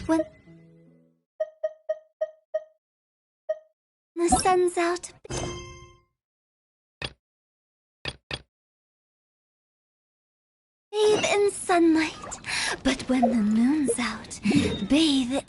when the sun's out, bathe in sunlight. But when the moon's out, bathe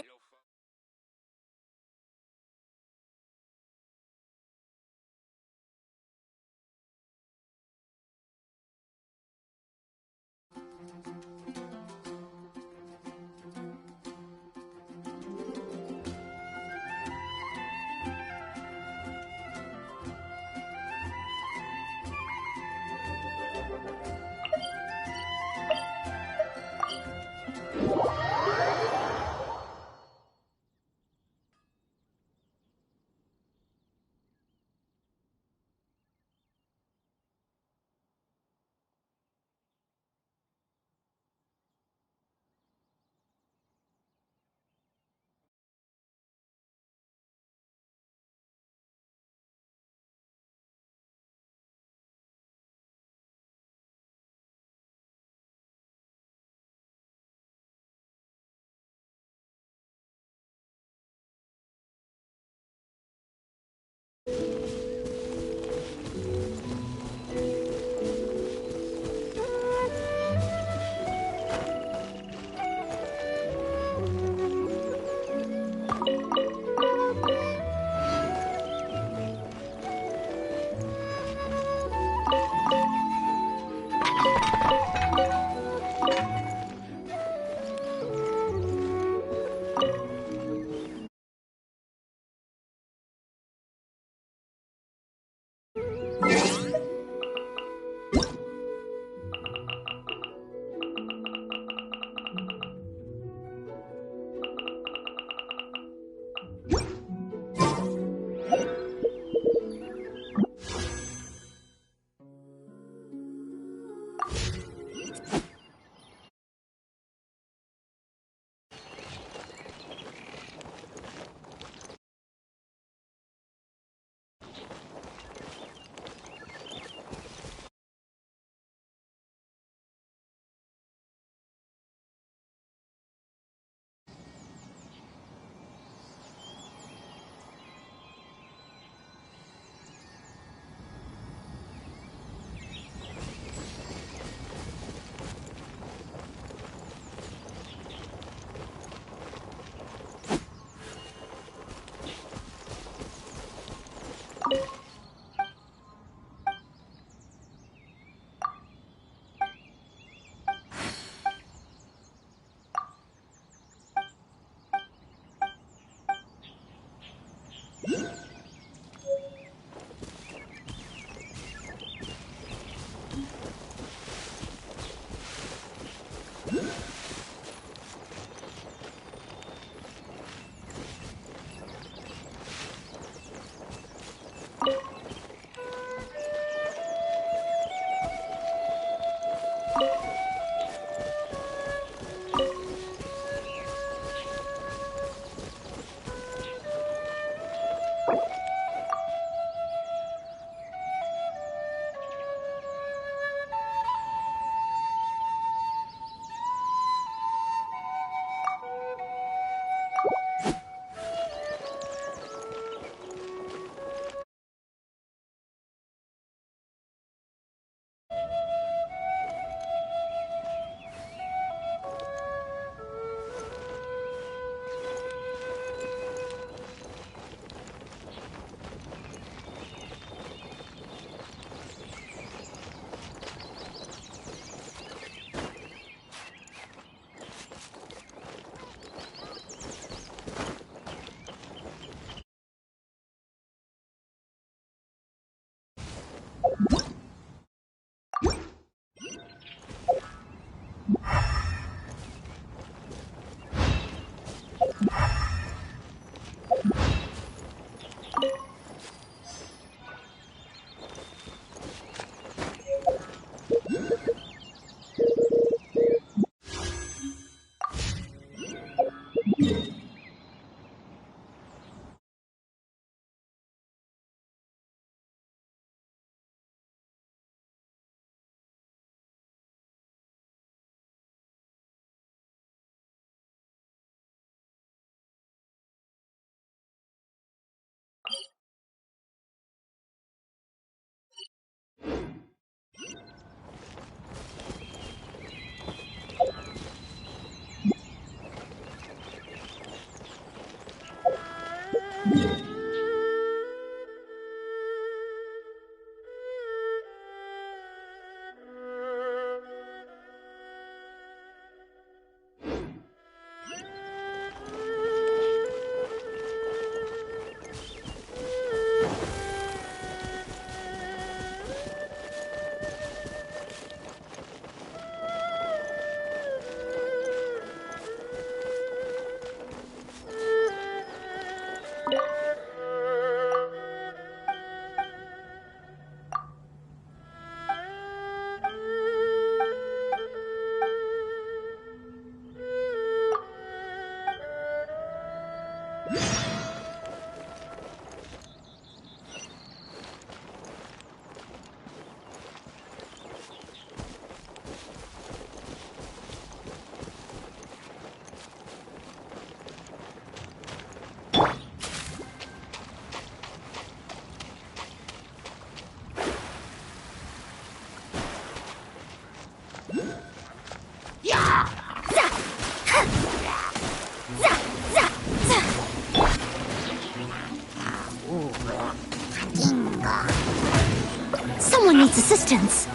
Someone needs assistance.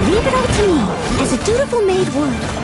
Leave it all to me, as a dutiful maid would.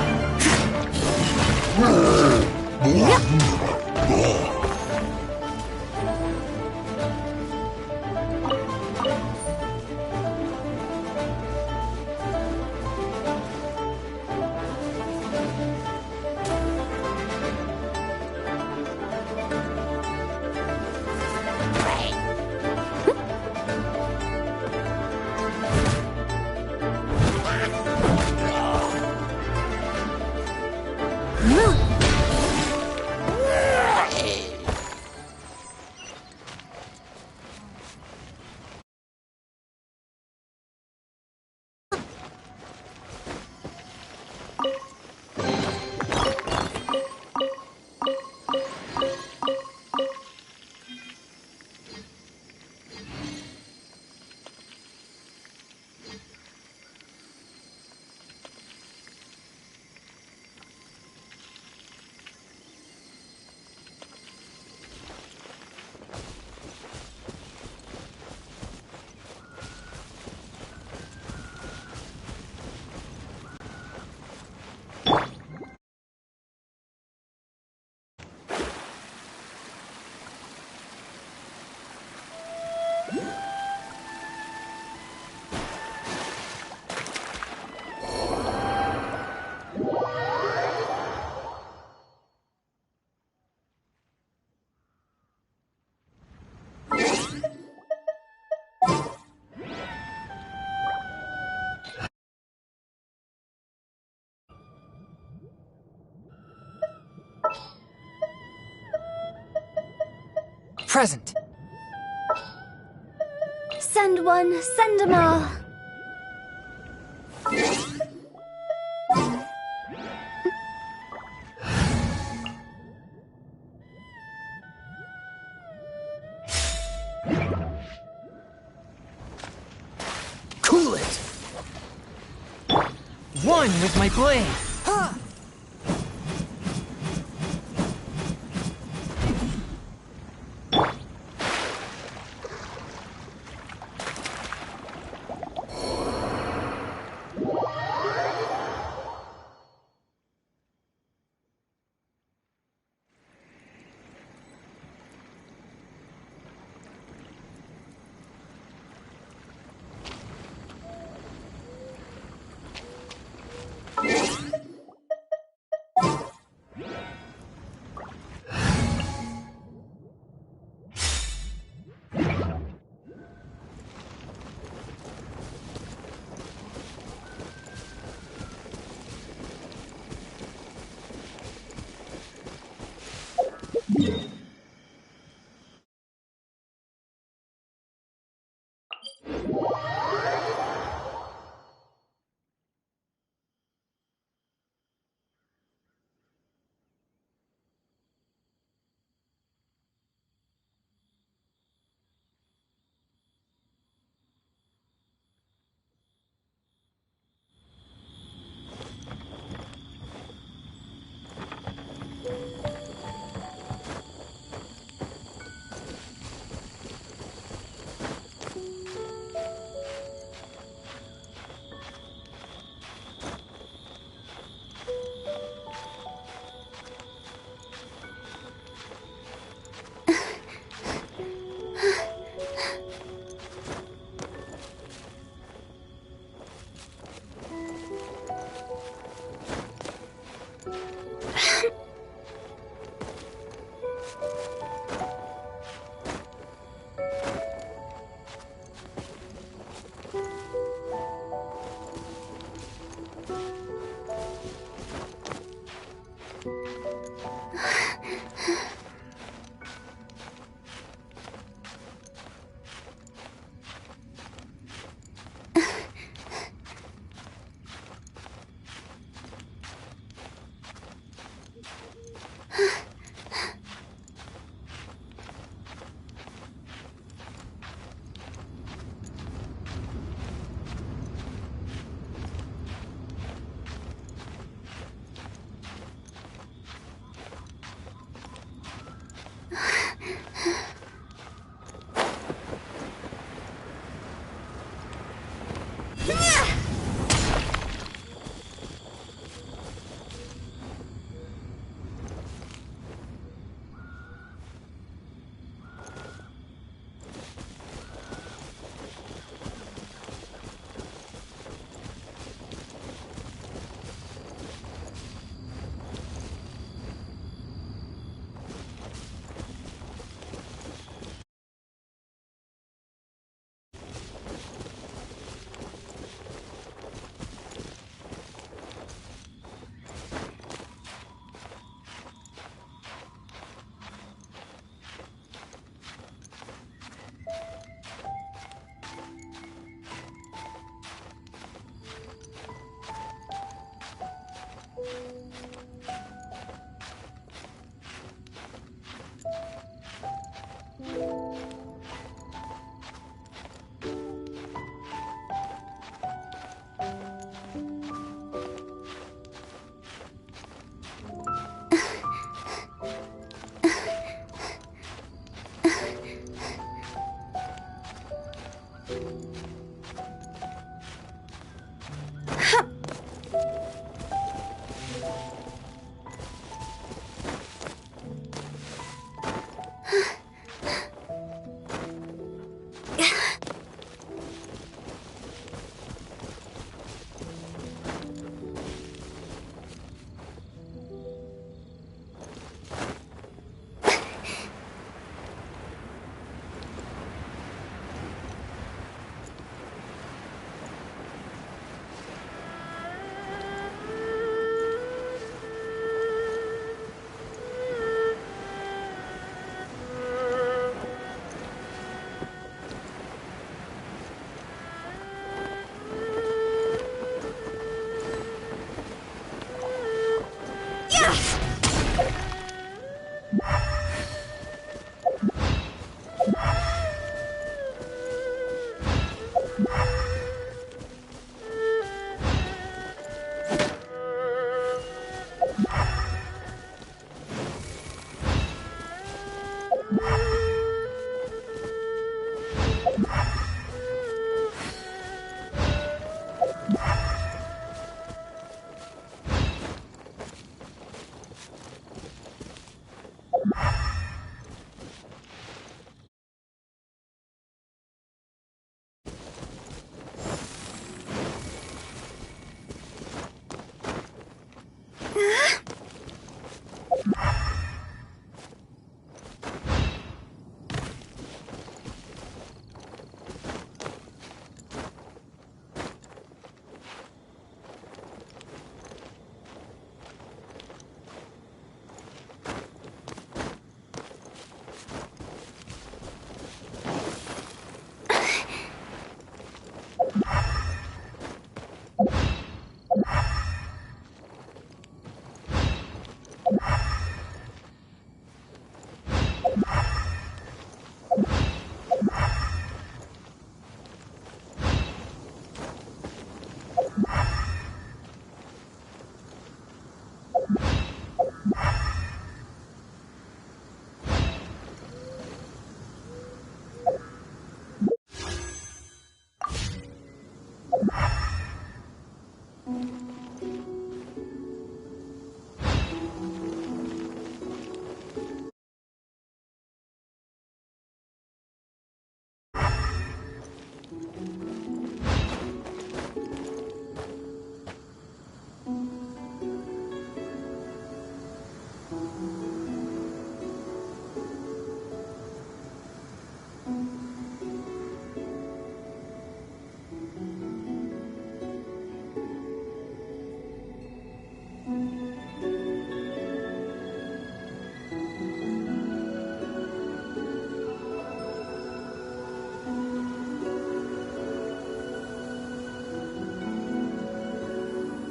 present. Send one, send 'em all. Cool it! One with my blade! Ha!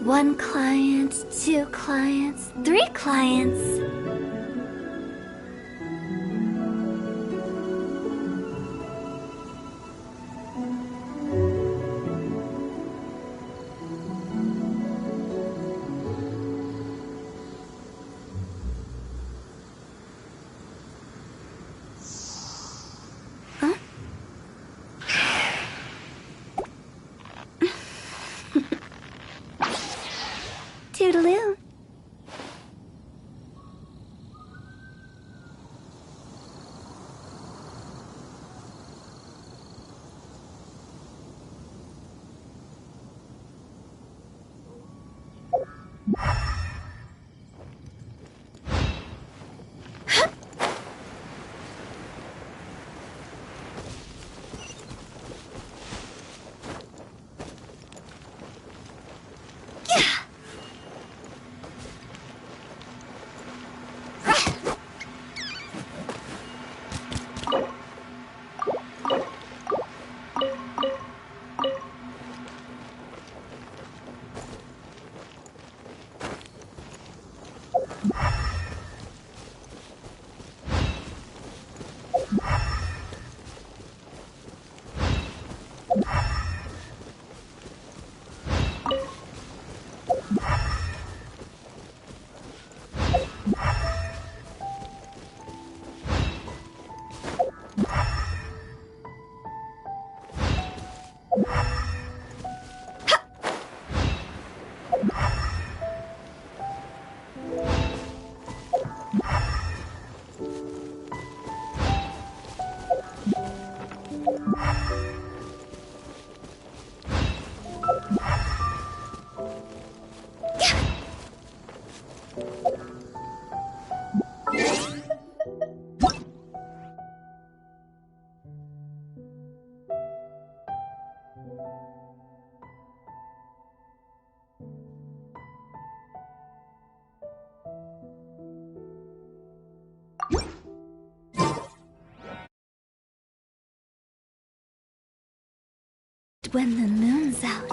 One client, two clients, three clients. Huh? Toodaloo. When the moon's out,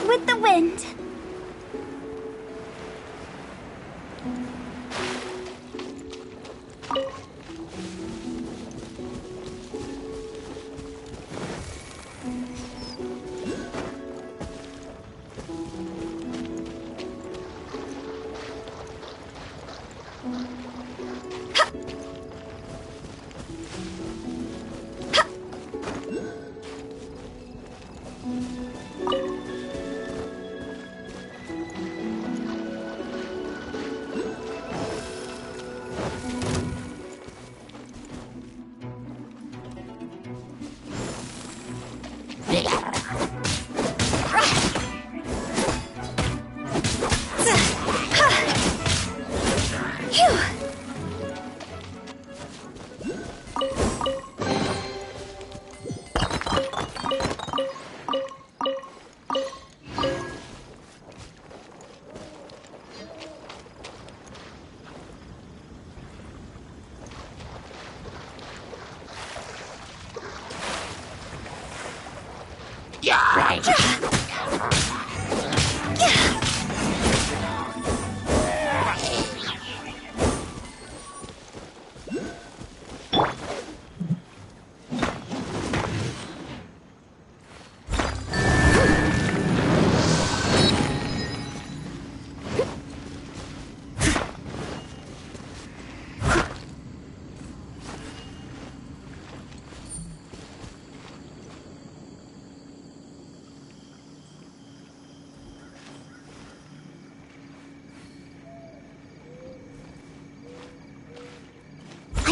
With the wind.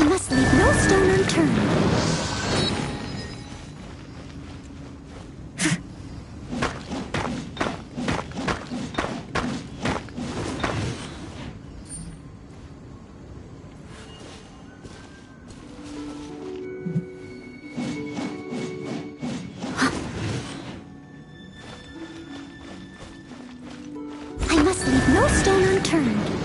I must leave no stone unturned. I must leave no stone unturned.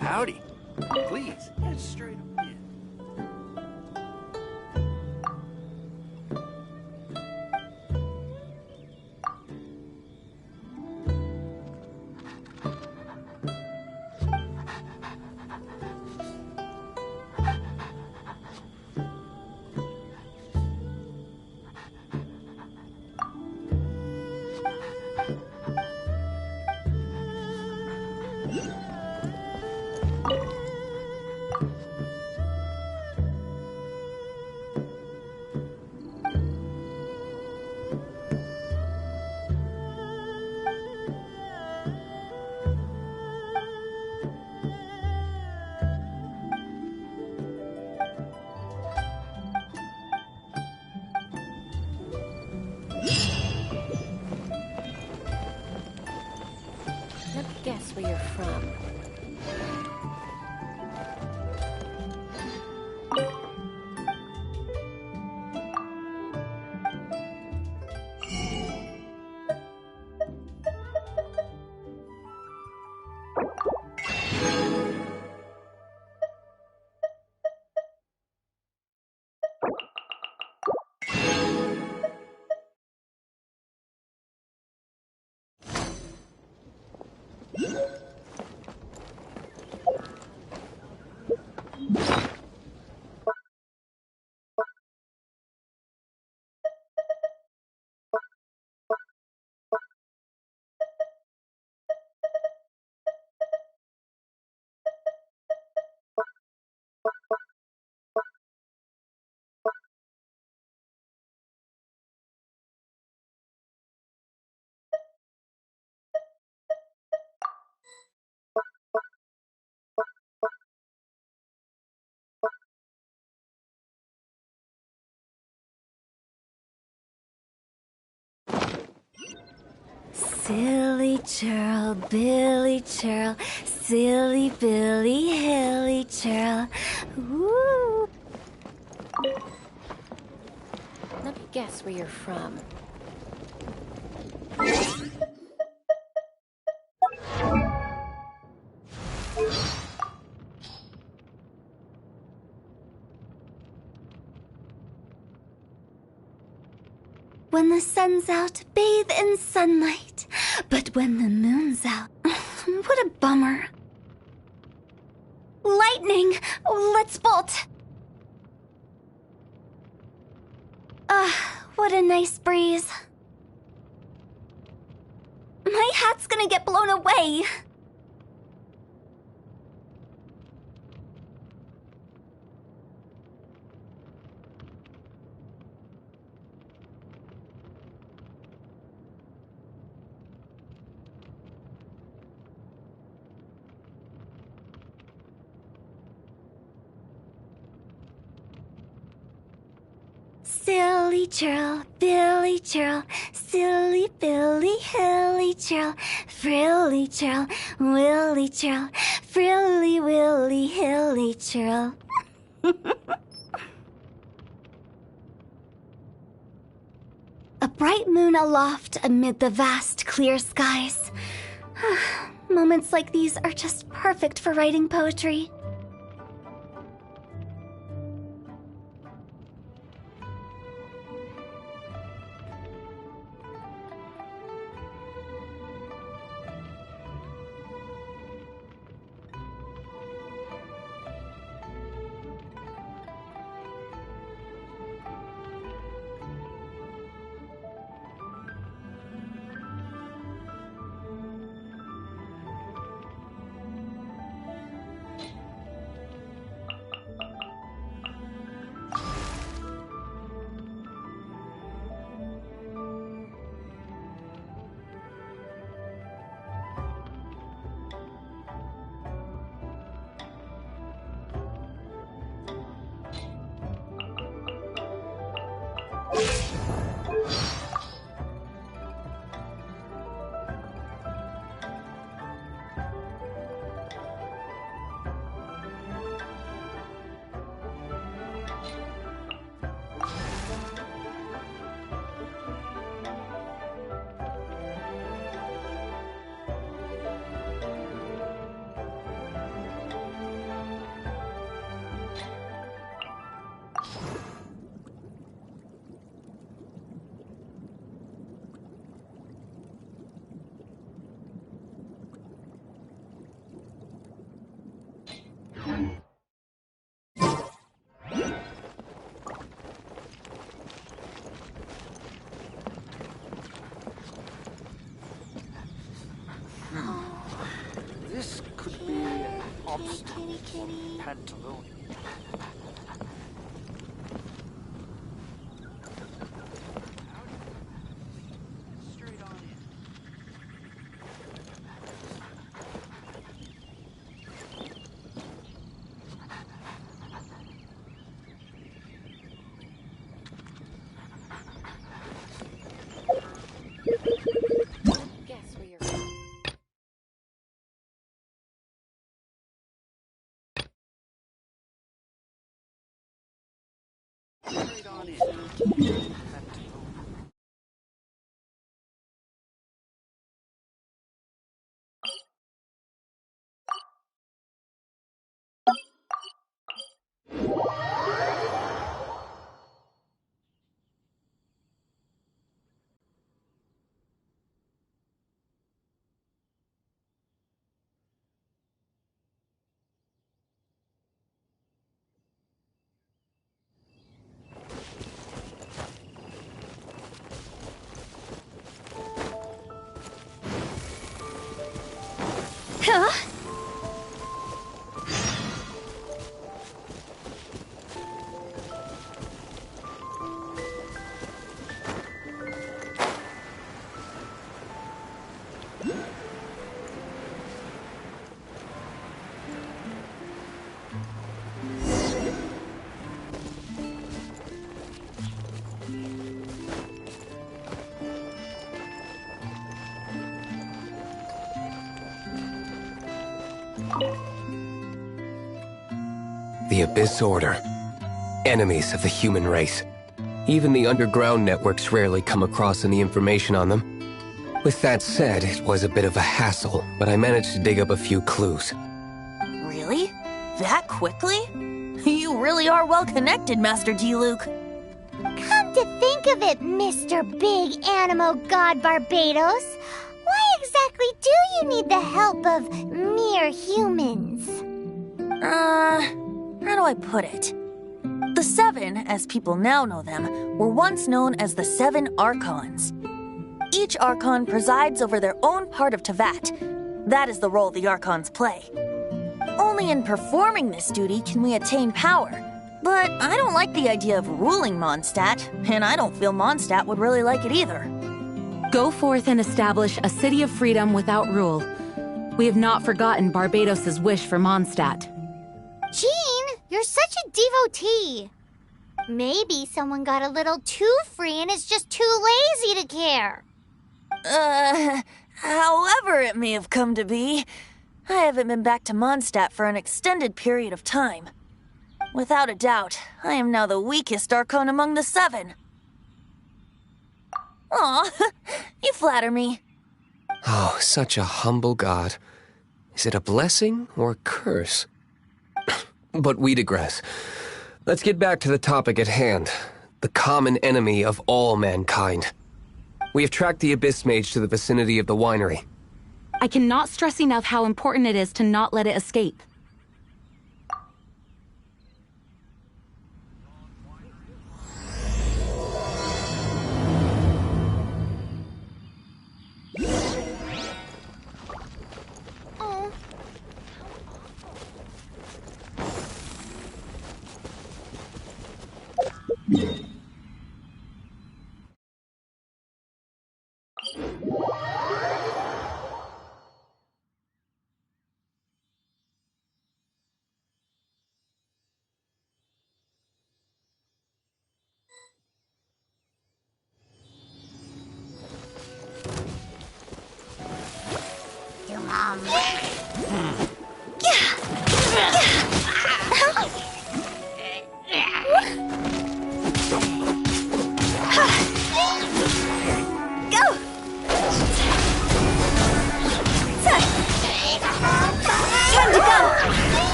Howdy. Please, get straight up in. Let me guess where you're from. Silly churl, Billy churl, silly Billy, hilly churl. Woo! Let me guess where you're from. When the sun's out, bathe in sunlight. But when the moon's out, what a bummer. Lightning! Oh, let's bolt! What a nice breeze. My hat's gonna get blown away. Silly churl, Billy churl, silly Billy, hilly churl, frilly churl, willy churl, frilly willy, hilly churl. A bright moon aloft amid the vast clear skies. Moments like these are just perfect for writing poetry. This could be an obstacle for Pantaloon. Straight on in. Guess where you're from. Straight on in. Pantaloon. Huh? The Abyss Order. Enemies of the human race. Even the underground networks rarely come across any information on them. With that said, it was a bit of a hassle, but I managed to dig up a few clues. Really? That quickly? You really are well connected, Master D. Luke. Come to think of it, Mr. Big Animo God Barbados, why exactly do you need the help of mere humans? How do I put it? The Seven, as people now know them, were once known as the Seven Archons. Each Archon presides over their own part of Teyvat. That is the role the Archons play. Only in performing this duty can we attain power. But I don't like the idea of ruling Mondstadt, and I don't feel Mondstadt would really like it either. Go forth and establish a city of freedom without rule. We have not forgotten Barbados's wish for Mondstadt. Jean, you're such a devotee. Maybe someone got a little too free and is just too lazy to care. However it may have come to be, I haven't been back to Mondstadt for an extended period of time. Without a doubt, I am now the weakest Archon among the Seven. Aw, you flatter me. Oh, such a humble god. Is it a blessing or a curse? But we digress. Let's get back to the topic at hand. The common enemy of all mankind. We have tracked the Abyss Mage to the vicinity of the winery. I cannot stress enough how important it is to not let it escape.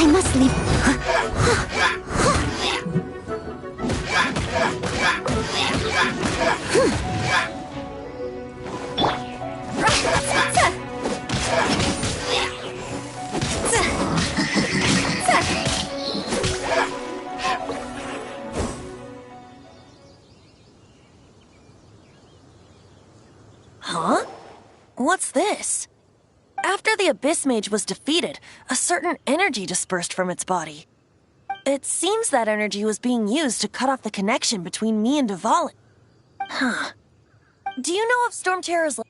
I must leave. Huh? What's this? After the Abyss Mage was defeated, a certain energy dispersed from its body. It seems that energy was being used to cut off the connection between me and Dvalin. Huh. Do you know of Storm Terror's...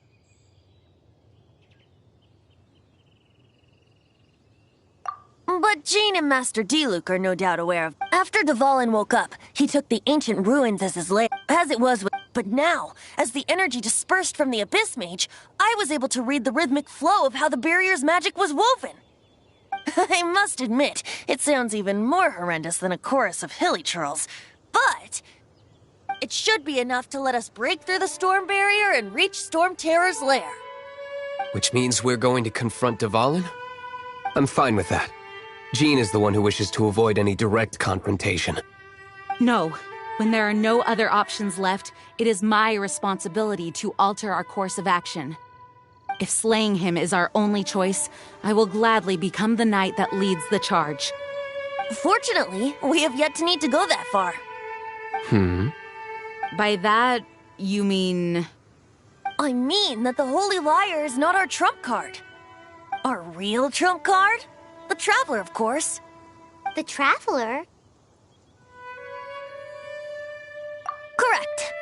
But Jean and Master D-Luke are no doubt aware of... After Dvalin woke up, he took the ancient ruins as his lair, as it was with... But now, as the energy dispersed from the Abyss Mage, I was able to read the rhythmic flow of how the barrier's magic was woven. I must admit, it sounds even more horrendous than a chorus of hilly churls. But... it should be enough to let us break through the storm barrier and reach Storm Terror's lair. Which means we're going to confront Dvalin? I'm fine with that. Jean is the one who wishes to avoid any direct confrontation. No. When there are no other options left, it is my responsibility to alter our course of action. If slaying him is our only choice, I will gladly become the knight that leads the charge. Fortunately, we have yet to need to go that far. By that, you mean... I mean that the Holy Liar is not our trump card. Our real trump card? The Traveler, of course. The Traveler? Correct.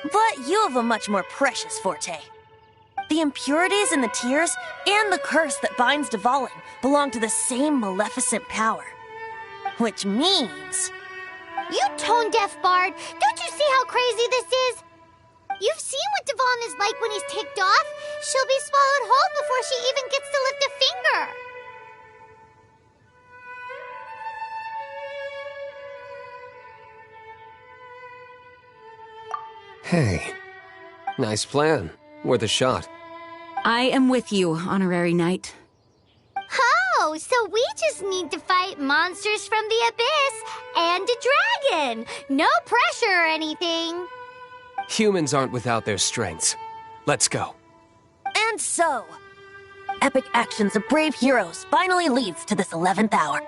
But you have a much more precious forte. The impurities in the tears and the curse that binds Dvalin belong to the same maleficent power. Which means... You tone-deaf bard! Don't you see how crazy this is? You've seen what Dvalin is like when he's ticked off. She'll be swallowed whole before she even gets to lift a finger. Hey, nice plan. Worth a shot. I am with you, honorary knight. Oh, so we just need to fight monsters from the abyss and a dragon. No pressure or anything. Humans aren't without their strengths. Let's go. And so, epic actions of brave heroes finally leads to this 11th hour.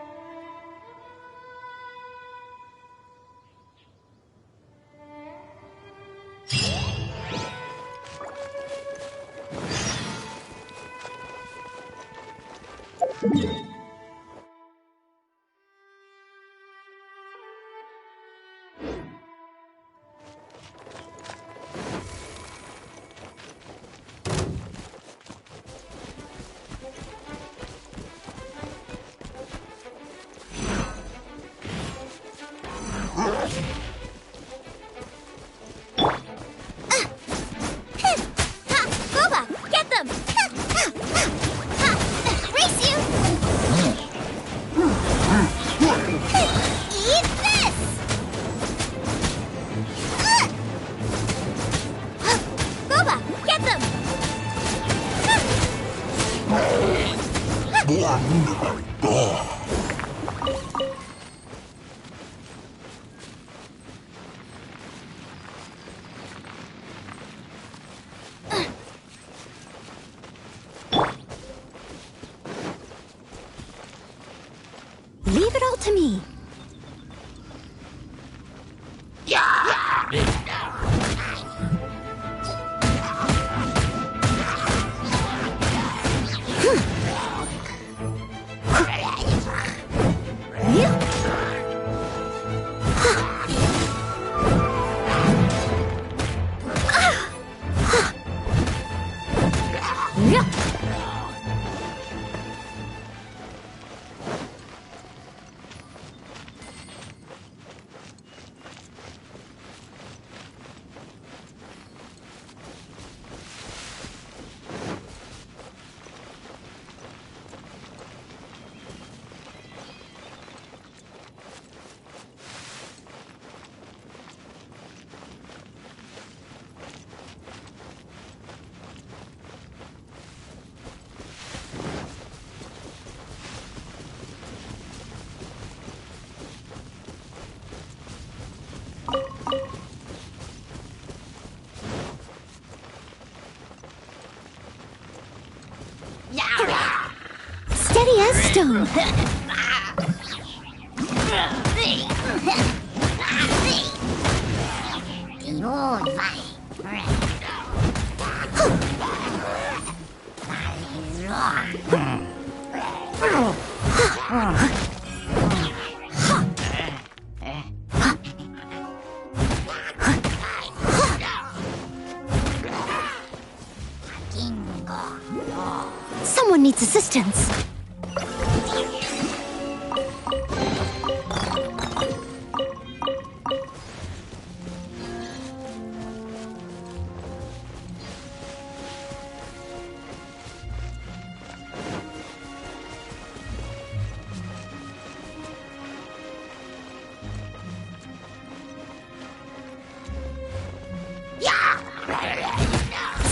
Leave it all to me. Steady as stone. Someone needs assistance.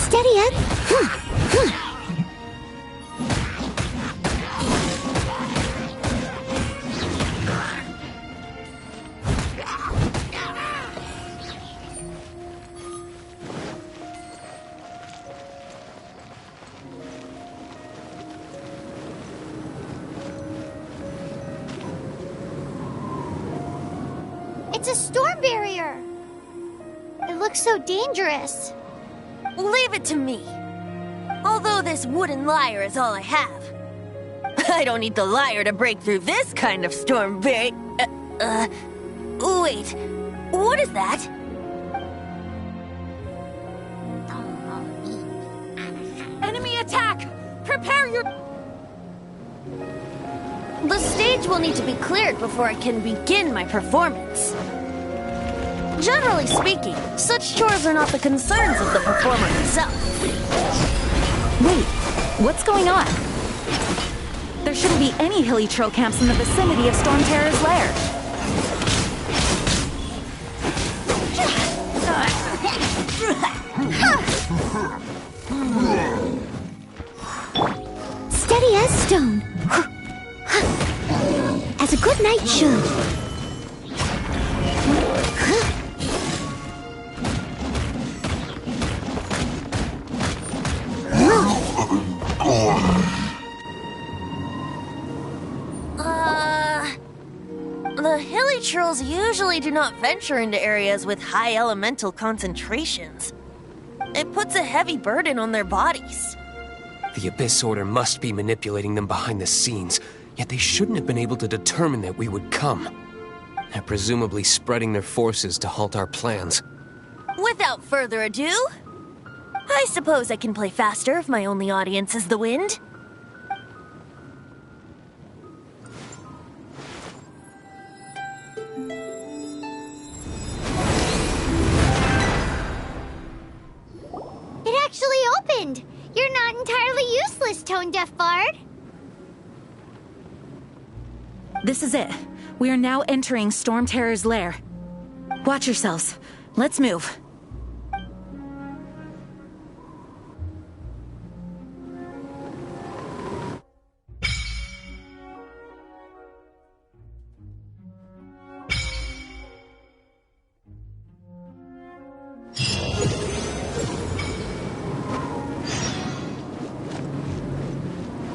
Steady, Ed. It's a storm barrier. It looks so dangerous. Leave it to me. Although this wooden lyre is all I have. I don't need the lyre to break through this kind of storm barrier. Wait. What is that? Enemy attack! Prepare your... The stage will need to be cleared before I can begin my performance. Generally speaking, such chores are not the concerns of the performer himself. Wait, what's going on? There shouldn't be any hilly troll camps in the vicinity of Storm Terror's lair. Steady as stone. As a good knight should. The hilly trolls usually do not venture into areas with high elemental concentrations. It puts a heavy burden on their bodies. The Abyss Order must be manipulating them behind the scenes, yet they shouldn't have been able to determine that we would come. They're presumably spreading their forces to halt our plans. Without further ado, I suppose I can play faster if my only audience is the wind. It actually opened! You're not entirely useless, Tone Deaf Bard. This is it. We are now entering Storm Terror's lair. Watch yourselves. Let's move.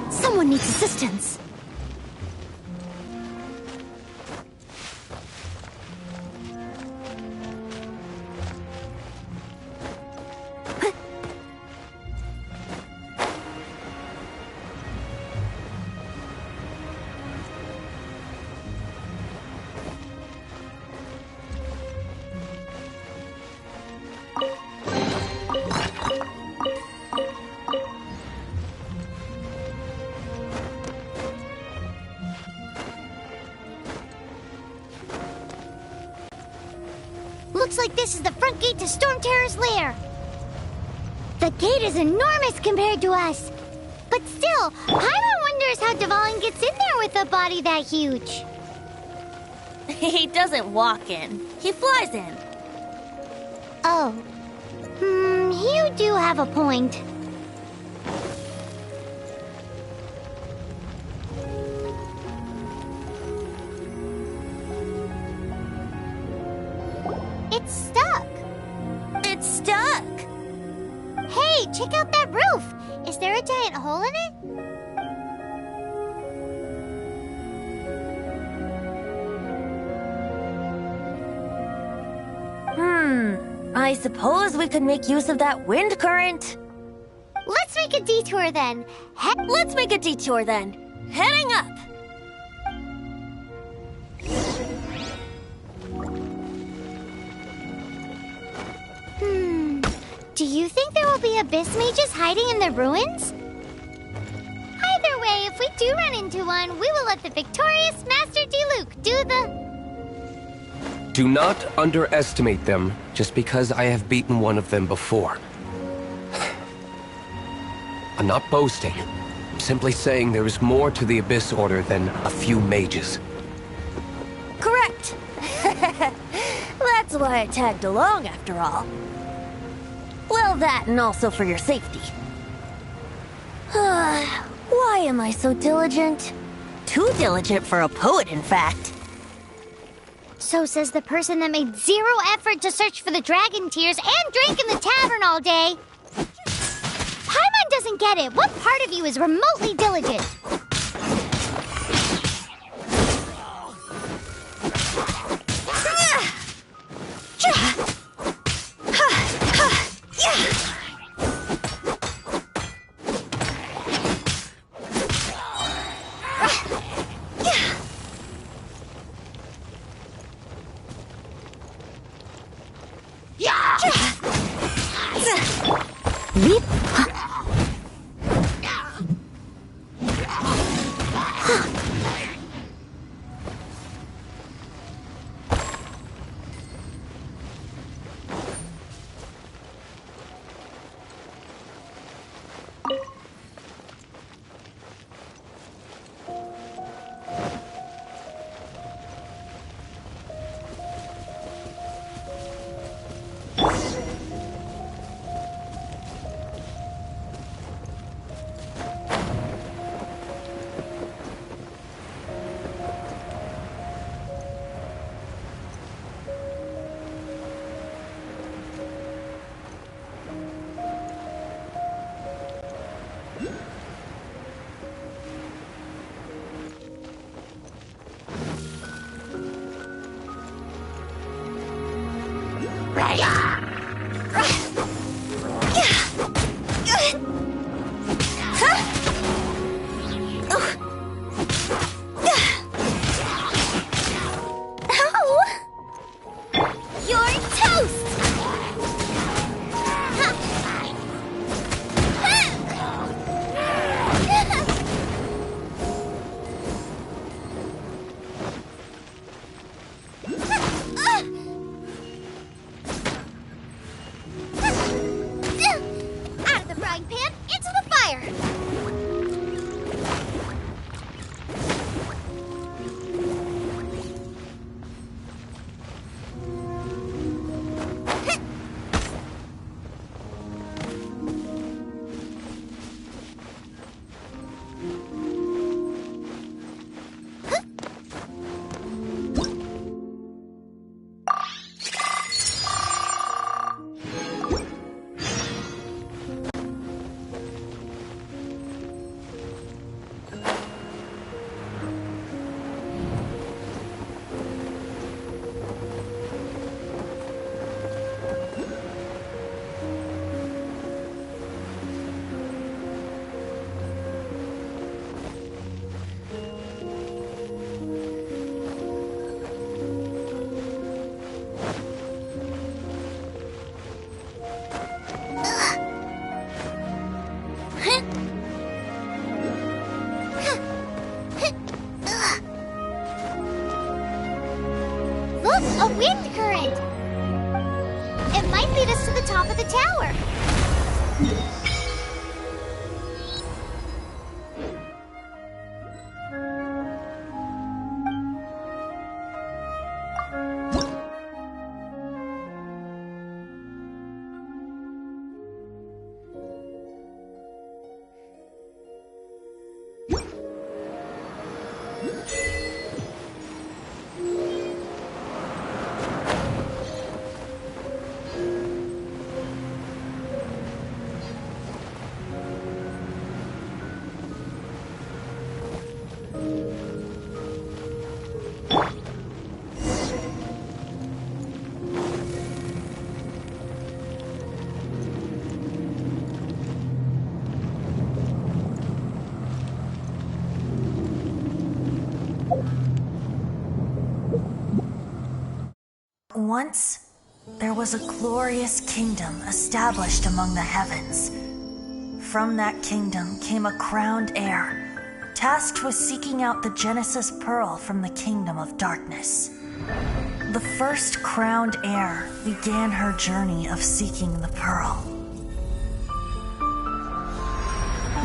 Someone needs assistance. Looks like this is the front gate to Storm Terror's lair. The gate is enormous compared to us. But still, Paimon wonders how Dvalin gets in there with a body that huge. He doesn't walk in. He flies in. Oh. You do have a point. It's stuck. It's stuck. Hey, check out that roof. Is there a giant hole in it? I suppose we could make use of that wind current. Let's make a detour then. Let's make a detour then. Heading up. Do you think there will be abyss mages hiding in the ruins? Either way, if we do run into one, we will let the victorious Master Diluc do the... Do not underestimate them just because I have beaten one of them before. I'm not boasting. I'm simply saying there is more to the Abyss Order than a few mages. Correct. That's why I tagged along after all. Well, that and also for your safety. Why am I so diligent? Too diligent for a poet, in fact. So says the person that made zero effort to search for the dragon tears and drank in the tavern all day. Paimon doesn't get it. What part of you is remotely diligent? Look, a wind current! It might lead us to the top of the tower. Once, there was a glorious kingdom established among the heavens. From that kingdom came a crowned heir, tasked with seeking out the Genesis Pearl from the kingdom of darkness. The first crowned heir began her journey of seeking the pearl.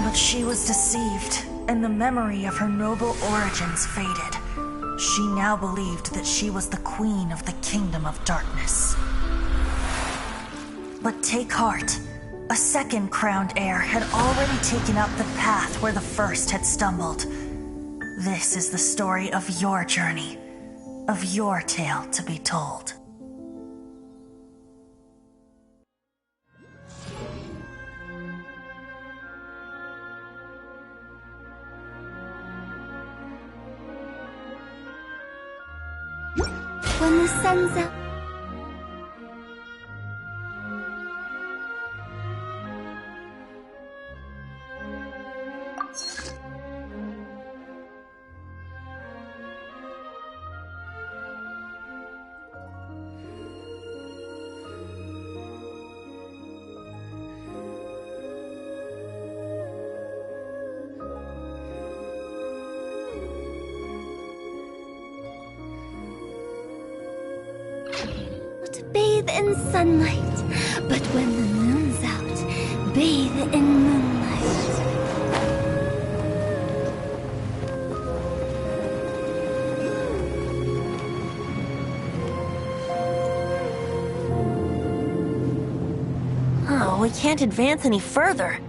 But she was deceived, and the memory of her noble origins faded. She now believed that she was the queen of the kingdom of darkness. But take heart. A second crowned heir had already taken up the path where the first had stumbled. This is the story of your journey, of your tale to be told. When the sun's out. Bathe in sunlight, but when the moon's out, bathe in moonlight. Oh, we can't advance any further.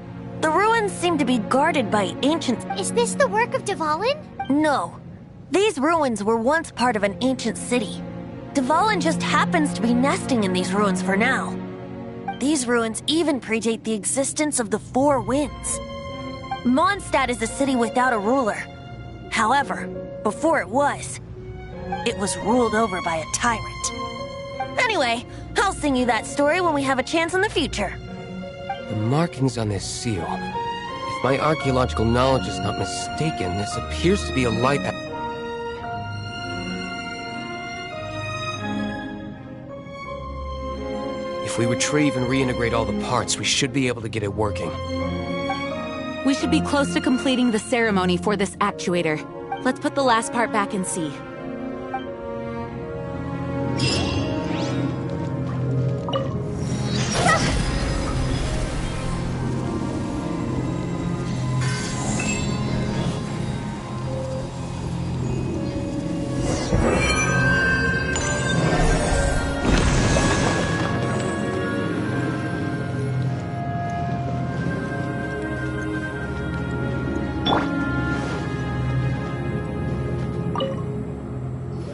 The ruins seem to be guarded by ancient... Is this the work of Dvalin? No. These ruins were once part of an ancient city. Dvalin just happens to be nesting in these ruins for now. These ruins even predate the existence of the Four Winds. Mondstadt is a city without a ruler. However, before it was ruled over by a tyrant. Anyway, I'll sing you that story when we have a chance in the future. The markings on this seal. If my archaeological knowledge is not mistaken, this appears to be a light... If we retrieve and reintegrate all the parts, we should be able to get it working. We should be close to completing the ceremony for this actuator. Let's put the last part back and see.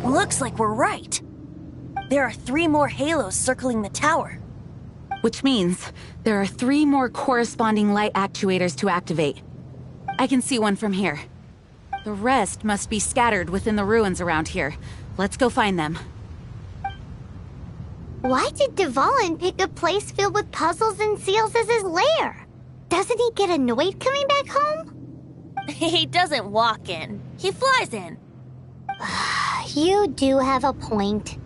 Looks like we're right. There are 3 more halos circling the tower. Which means there are 3 more corresponding light actuators to activate. I can see one from here. The rest must be scattered within the ruins around here. Let's go find them. Why did Dvalin pick a place filled with puzzles and seals as his lair? Doesn't he get annoyed coming back home? He doesn't walk in. He flies in. You do have a point.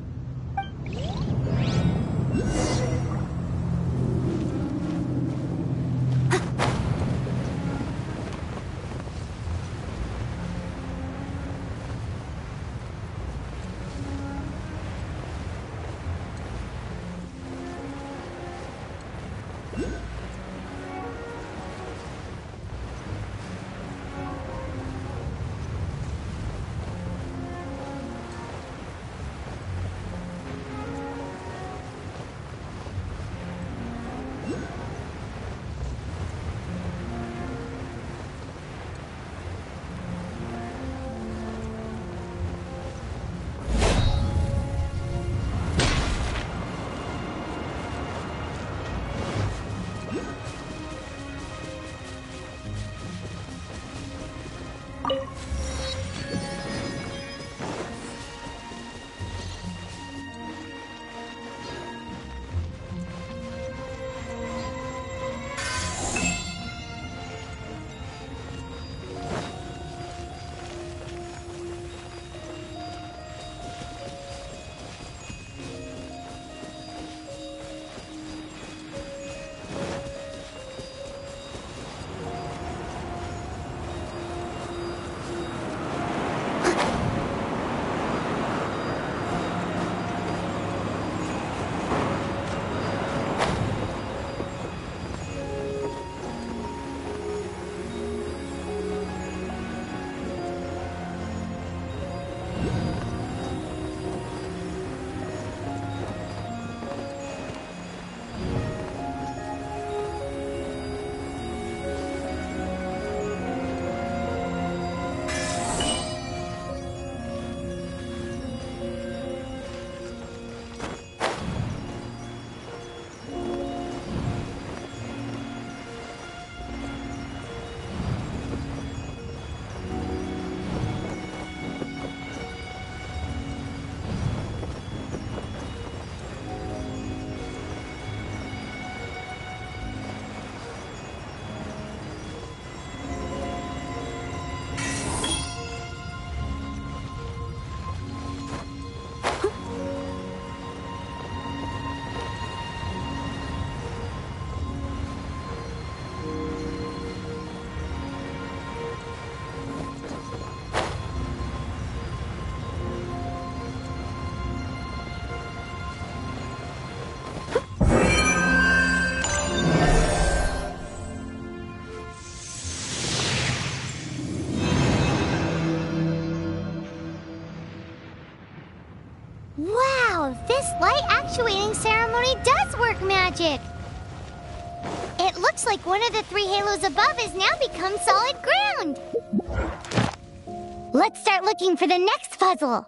Wow, this light actuating ceremony does work magic! It looks like one of the 3 halos above has now become solid ground! Let's start looking for the next puzzle!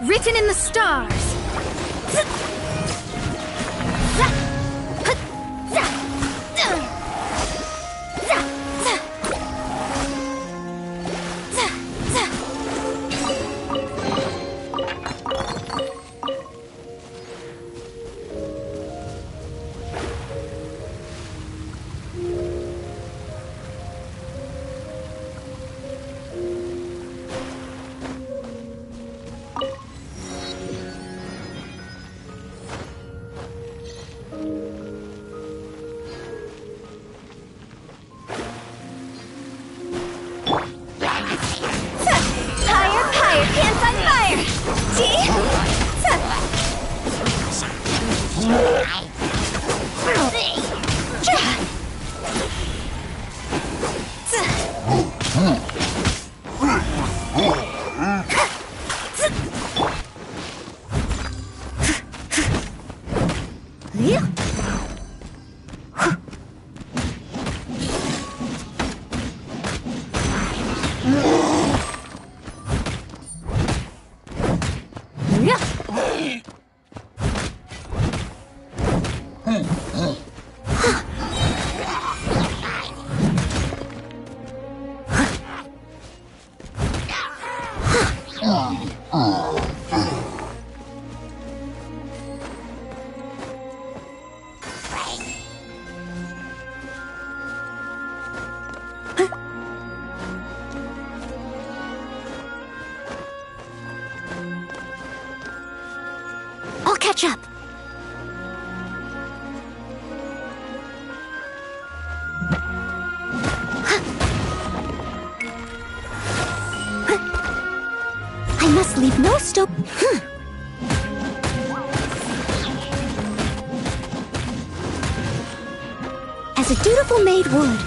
Written in the stars. I'll catch up. I must leave no stone. As a dutiful maid would.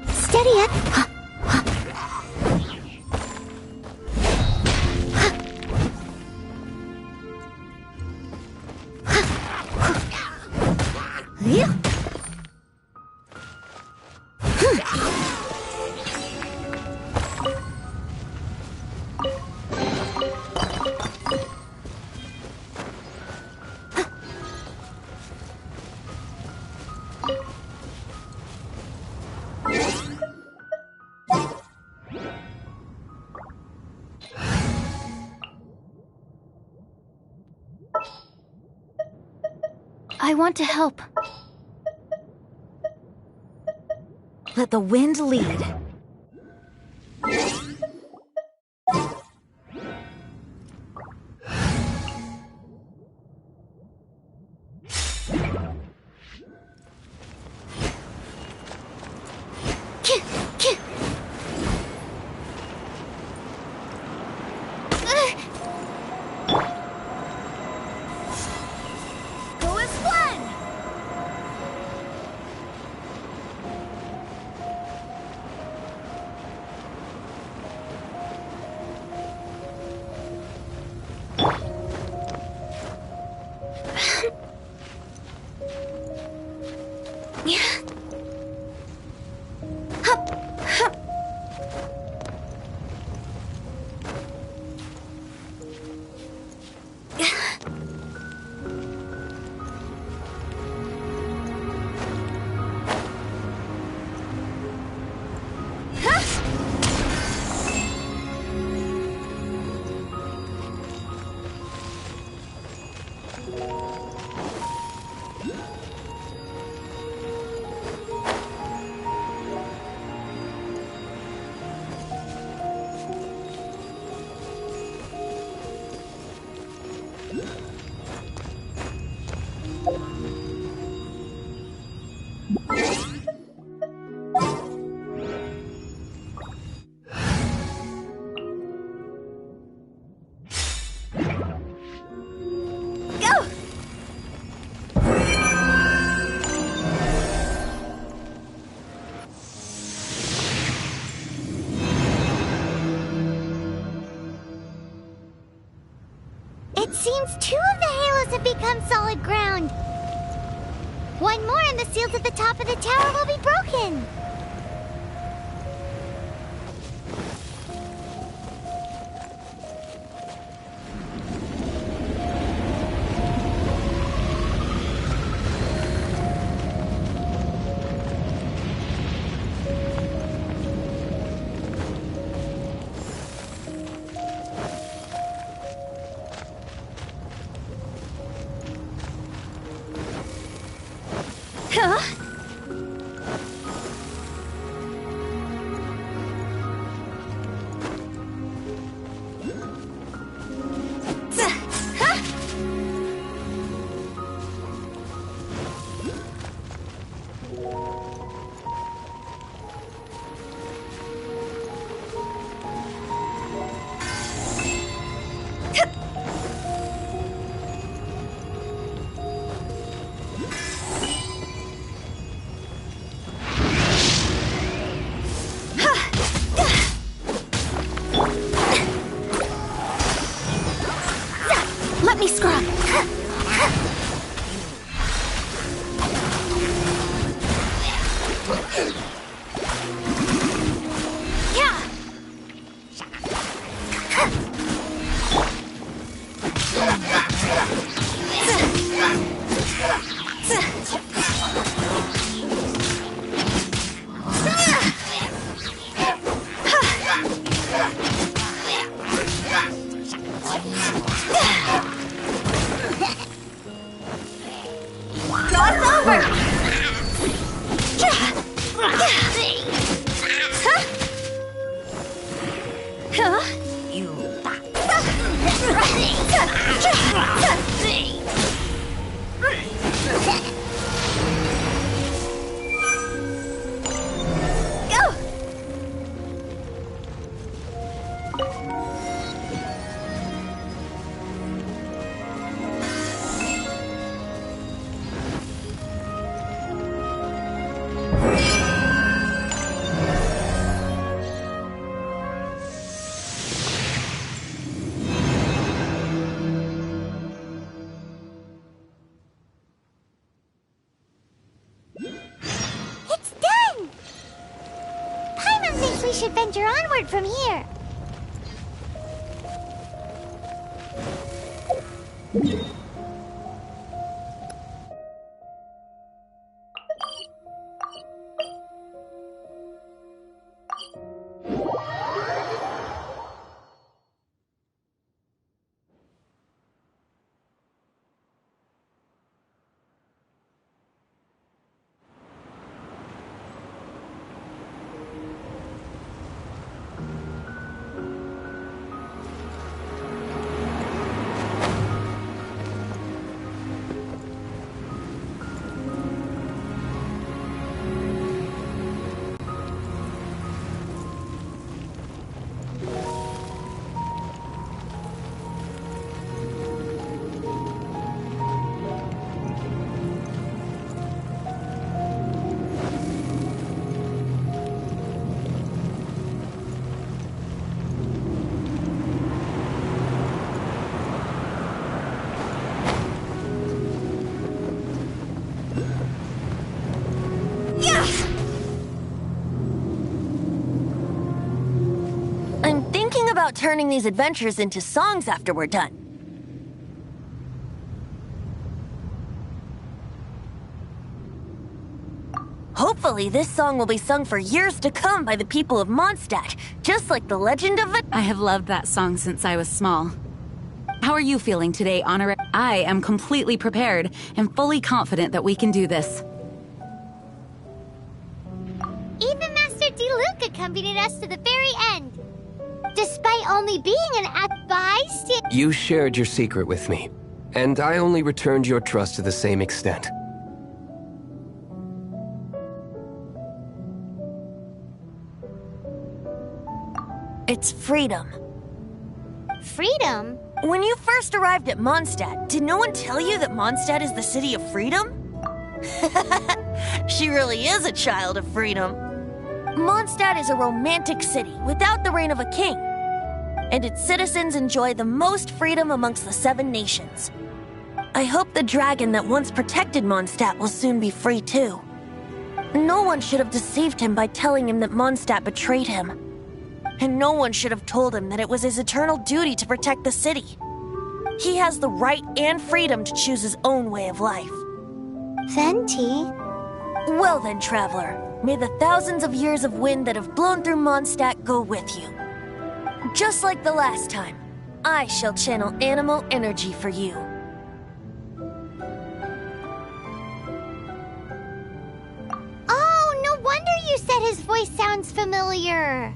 Steady it. I want to help. Let the wind lead. It seems 2 of the halos have become solid ground. 1 more and the seals at the top of the tower will be broken. It's done! Paimon thinks we should venture onward from here. I'm thinking about turning these adventures into songs after we're done. Hopefully, this song will be sung for years to come by the people of Mondstadt, just like the legend of it. I have loved that song since I was small. How are you feeling today, Honor? I am completely prepared and fully confident that we can do this. Even Master D-Luke accompanied us to the very end. Despite only being an bystander. You shared your secret with me, and I only returned your trust to the same extent. It's freedom. Freedom? When you first arrived at Mondstadt, did no one tell you that Mondstadt is the city of freedom? She really is a child of freedom. Mondstadt is a romantic city without the reign of a king, and its citizens enjoy the most freedom amongst the 7 nations. I hope the dragon that once protected Mondstadt will soon be free too. No one should have deceived him by telling him that Mondstadt betrayed him. And no one should have told him that it was his eternal duty to protect the city. He has the right and freedom to choose his own way of life. Venti? Well then, traveler, may the thousands of years of wind that have blown through Mondstadt go with you. Just like the last time, I shall channel animal energy for you. Oh, no wonder you said his voice sounds familiar.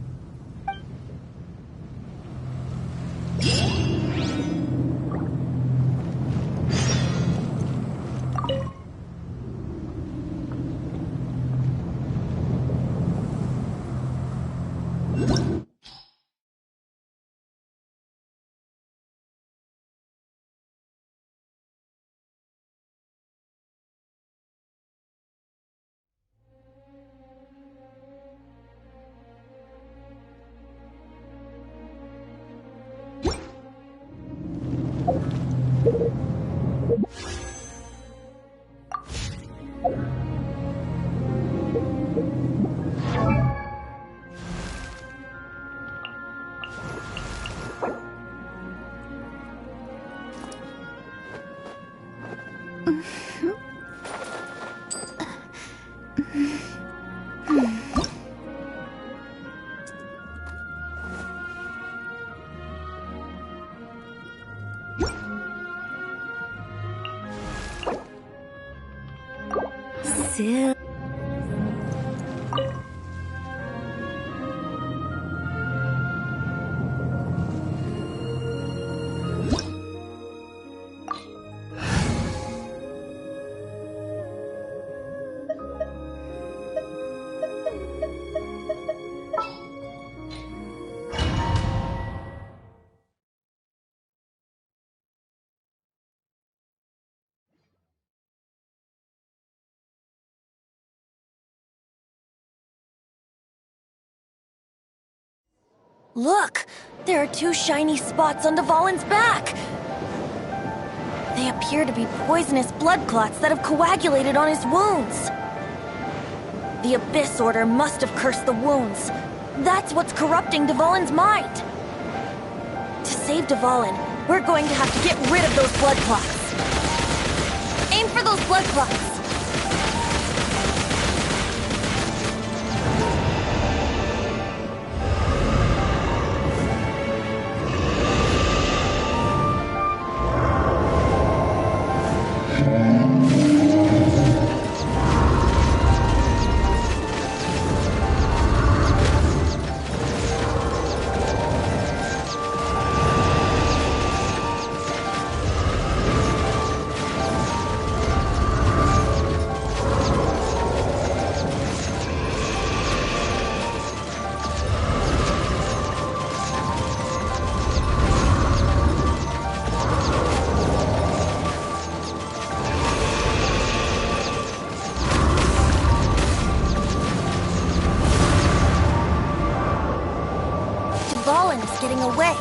Sil- Look! There are two shiny spots on Dvalin's back! They appear to be poisonous blood clots that have coagulated on his wounds. The Abyss Order must have cursed the wounds. That's what's corrupting Dvalin's mind. To save Dvalin, we're going to have to get rid of those blood clots. Aim for those blood clots. Dvalin is getting away,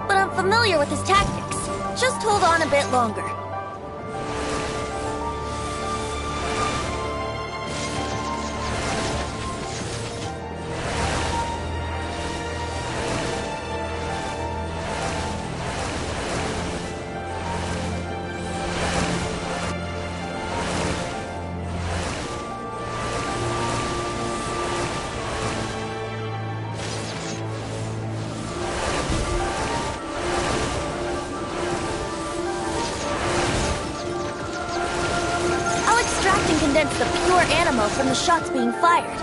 but I'm familiar with his tactics. Just hold on a bit longer. Condense the pure animo from the shots being fired.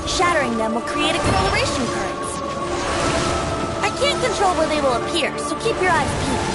Shattering them will create acceleration currents. I can't control where they will appear, so keep your eyes peeled.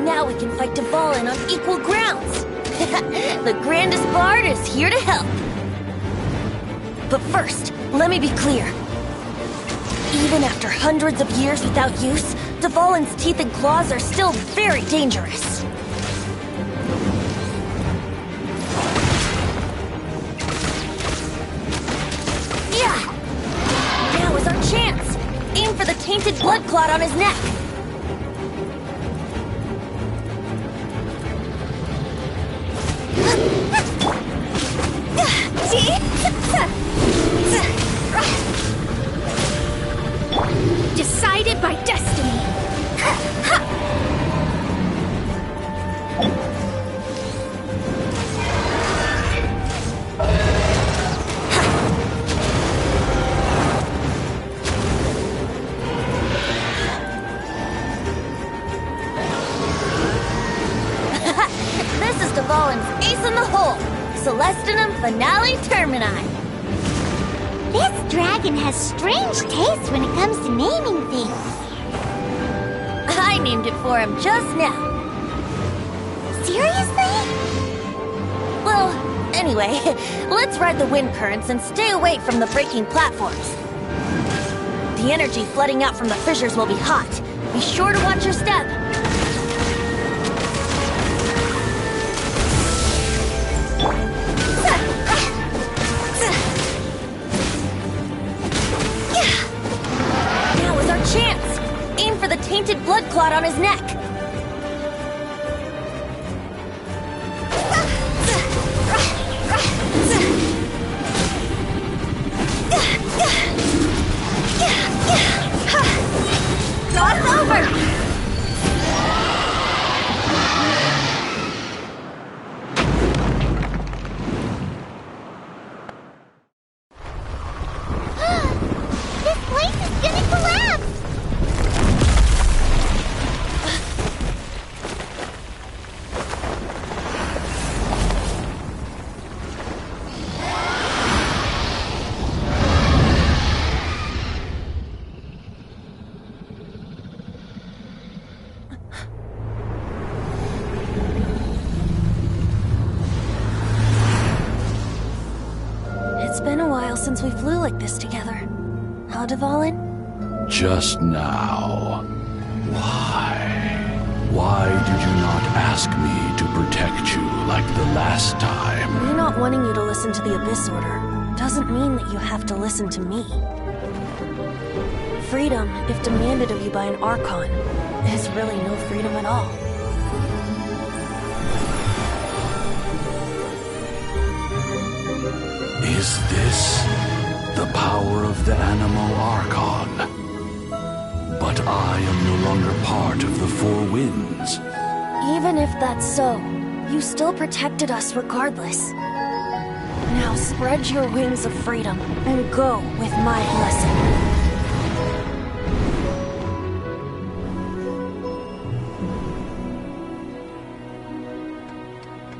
Now we can fight Dvalin on equal grounds. The grandest bard is here to help. But first, let me be clear. Even after hundreds of years without use, Dvalin's teeth and claws are still very dangerous. Yeah! Now is our chance! Aim for the tainted blood clot on his neck! Decided by destiny. This is Dvalin's ace in the hole! Celestinum Finale Termini! This dragon has strange tastes when it comes to naming things. I named it for him just now. Seriously? Well, anyway, let's ride the wind currents and stay away from the breaking platforms. The energy flooding out from the fissures will be hot. Be sure to watch your step. Now is our chance! Aim for the tainted blood clot on his neck. It's over! This place is gonna collapse! It's been a while since we flew like this together. Huh, Dvalin? Just now. Why? Why did you not ask me to protect you like the last time? Me not wanting you to listen to the Abyss Order doesn't mean that you have to listen to me. Freedom, if demanded of you by an Archon, is really no freedom at all. Is this the power of the Animo Archon? But I am no longer part of the Four Winds. Even if that's so, you still protected us regardless. Now spread your wings of freedom and go with my blessing.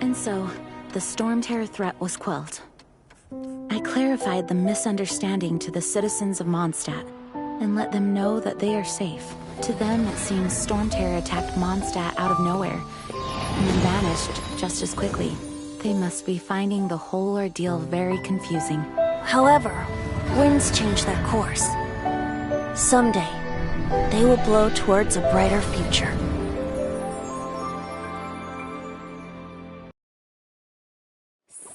And so, the Storm Terror threat was quelled. I clarified the misunderstanding to the citizens of Mondstadt, and let them know that they are safe. To them, it seems Storm Terror attacked Mondstadt out of nowhere, and then vanished just as quickly. They must be finding the whole ordeal very confusing. However, winds change their course. Someday, they will blow towards a brighter future.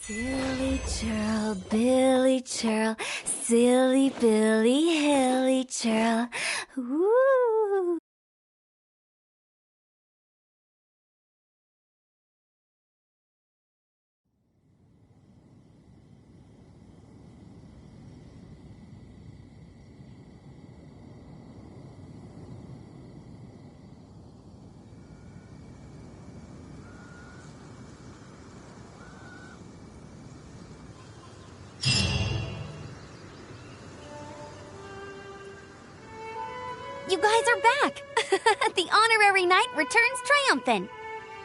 Dilly churl, Billy churl, silly Billy Hilly churl. Woo! You guys are back! The honorary knight returns triumphant.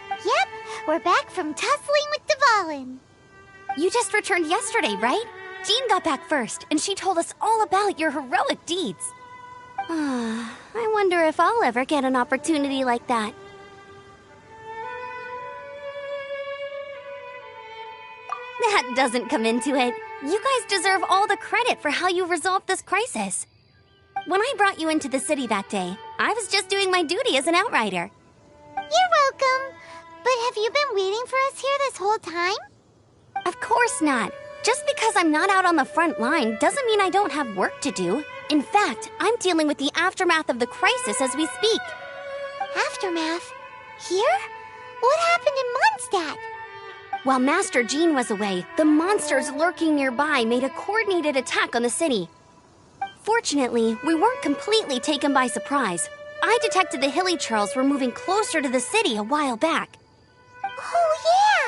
Yep, we're back from tussling with Dvalin. You just returned yesterday, right? Jean got back first, and she told us all about your heroic deeds. I wonder if I'll ever get an opportunity like that. That doesn't come into it. You guys deserve all the credit for how you resolved this crisis. When I brought you into the city that day, I was just doing my duty as an outrider. You're welcome. But have you been waiting for us here this whole time? Of course not. Just because I'm not out on the front line doesn't mean I don't have work to do. In fact, I'm dealing with the aftermath of the crisis as we speak. Aftermath? Here? What happened in Mondstadt? While Master Jean was away, the monsters lurking nearby made a coordinated attack on the city. Fortunately, we weren't completely taken by surprise. I detected the Hilly Churls were moving closer to the city a while back. Oh,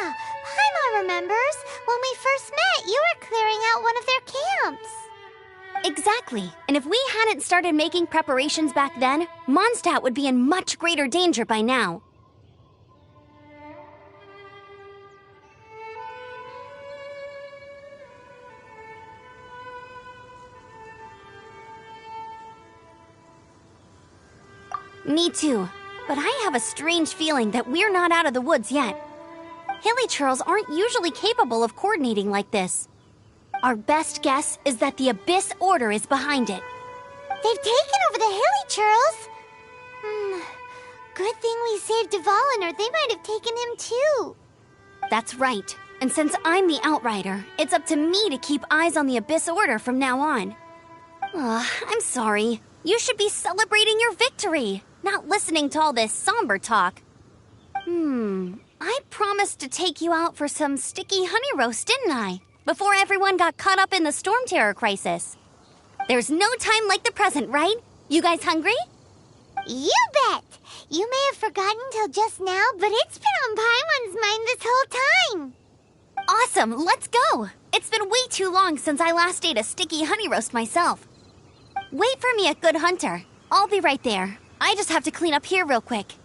yeah! Paimon remembers. When we first met, you were clearing out one of their camps. Exactly. And if we hadn't started making preparations back then, Mondstadt would be in much greater danger by now. Me too, but I have a strange feeling that we're not out of the woods yet. Hilly Churls aren't usually capable of coordinating like this. Our best guess is that the Abyss Order is behind it. They've taken over the Hilly Churls. Good thing we saved Dvalin, or they might have taken him too. That's right, and since I'm the Outrider, it's up to me to keep eyes on the Abyss Order from now on. I'm sorry. You should be celebrating your victory, not listening to all this somber talk. I promised to take you out for some sticky honey roast, didn't I? Before everyone got caught up in the storm terror crisis. There's no time like the present, right? You guys hungry? You bet! You may have forgotten till just now, but it's been on Paimon's mind this whole time. Awesome, let's go! It's been way too long since I last ate a sticky honey roast myself. Wait for me at Good Hunter. I'll be right there. I just have to clean up here real quick.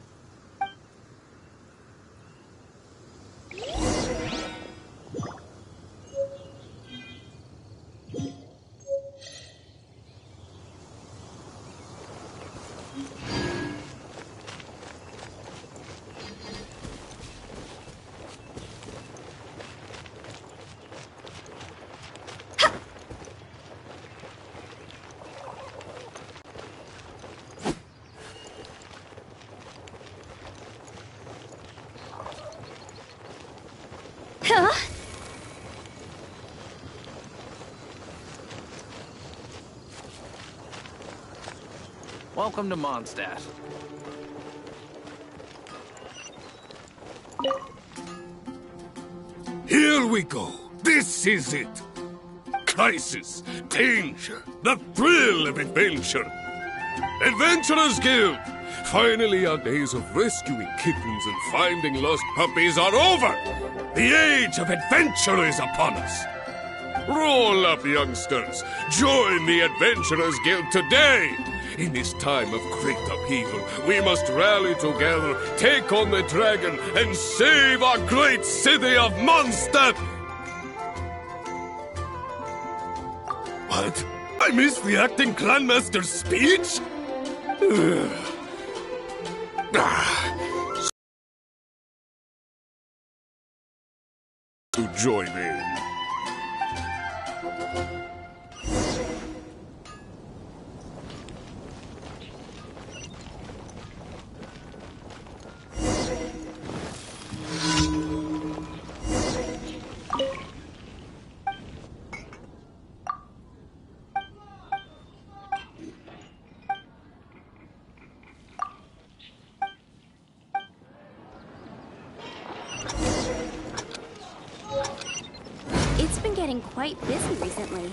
Welcome to Mondstadt. Here we go. This is it. Crisis, danger, the thrill of adventure. Adventurers Guild! Finally, our days of rescuing kittens and finding lost puppies are over. The age of adventure is upon us. Roll up, youngsters. Join the Adventurers Guild today. In this time of great upheaval, we must rally together, take on the dragon, and save our great city of Mondstadt! What? I missed the acting clanmaster's speech? To join in. He's been getting quite busy recently.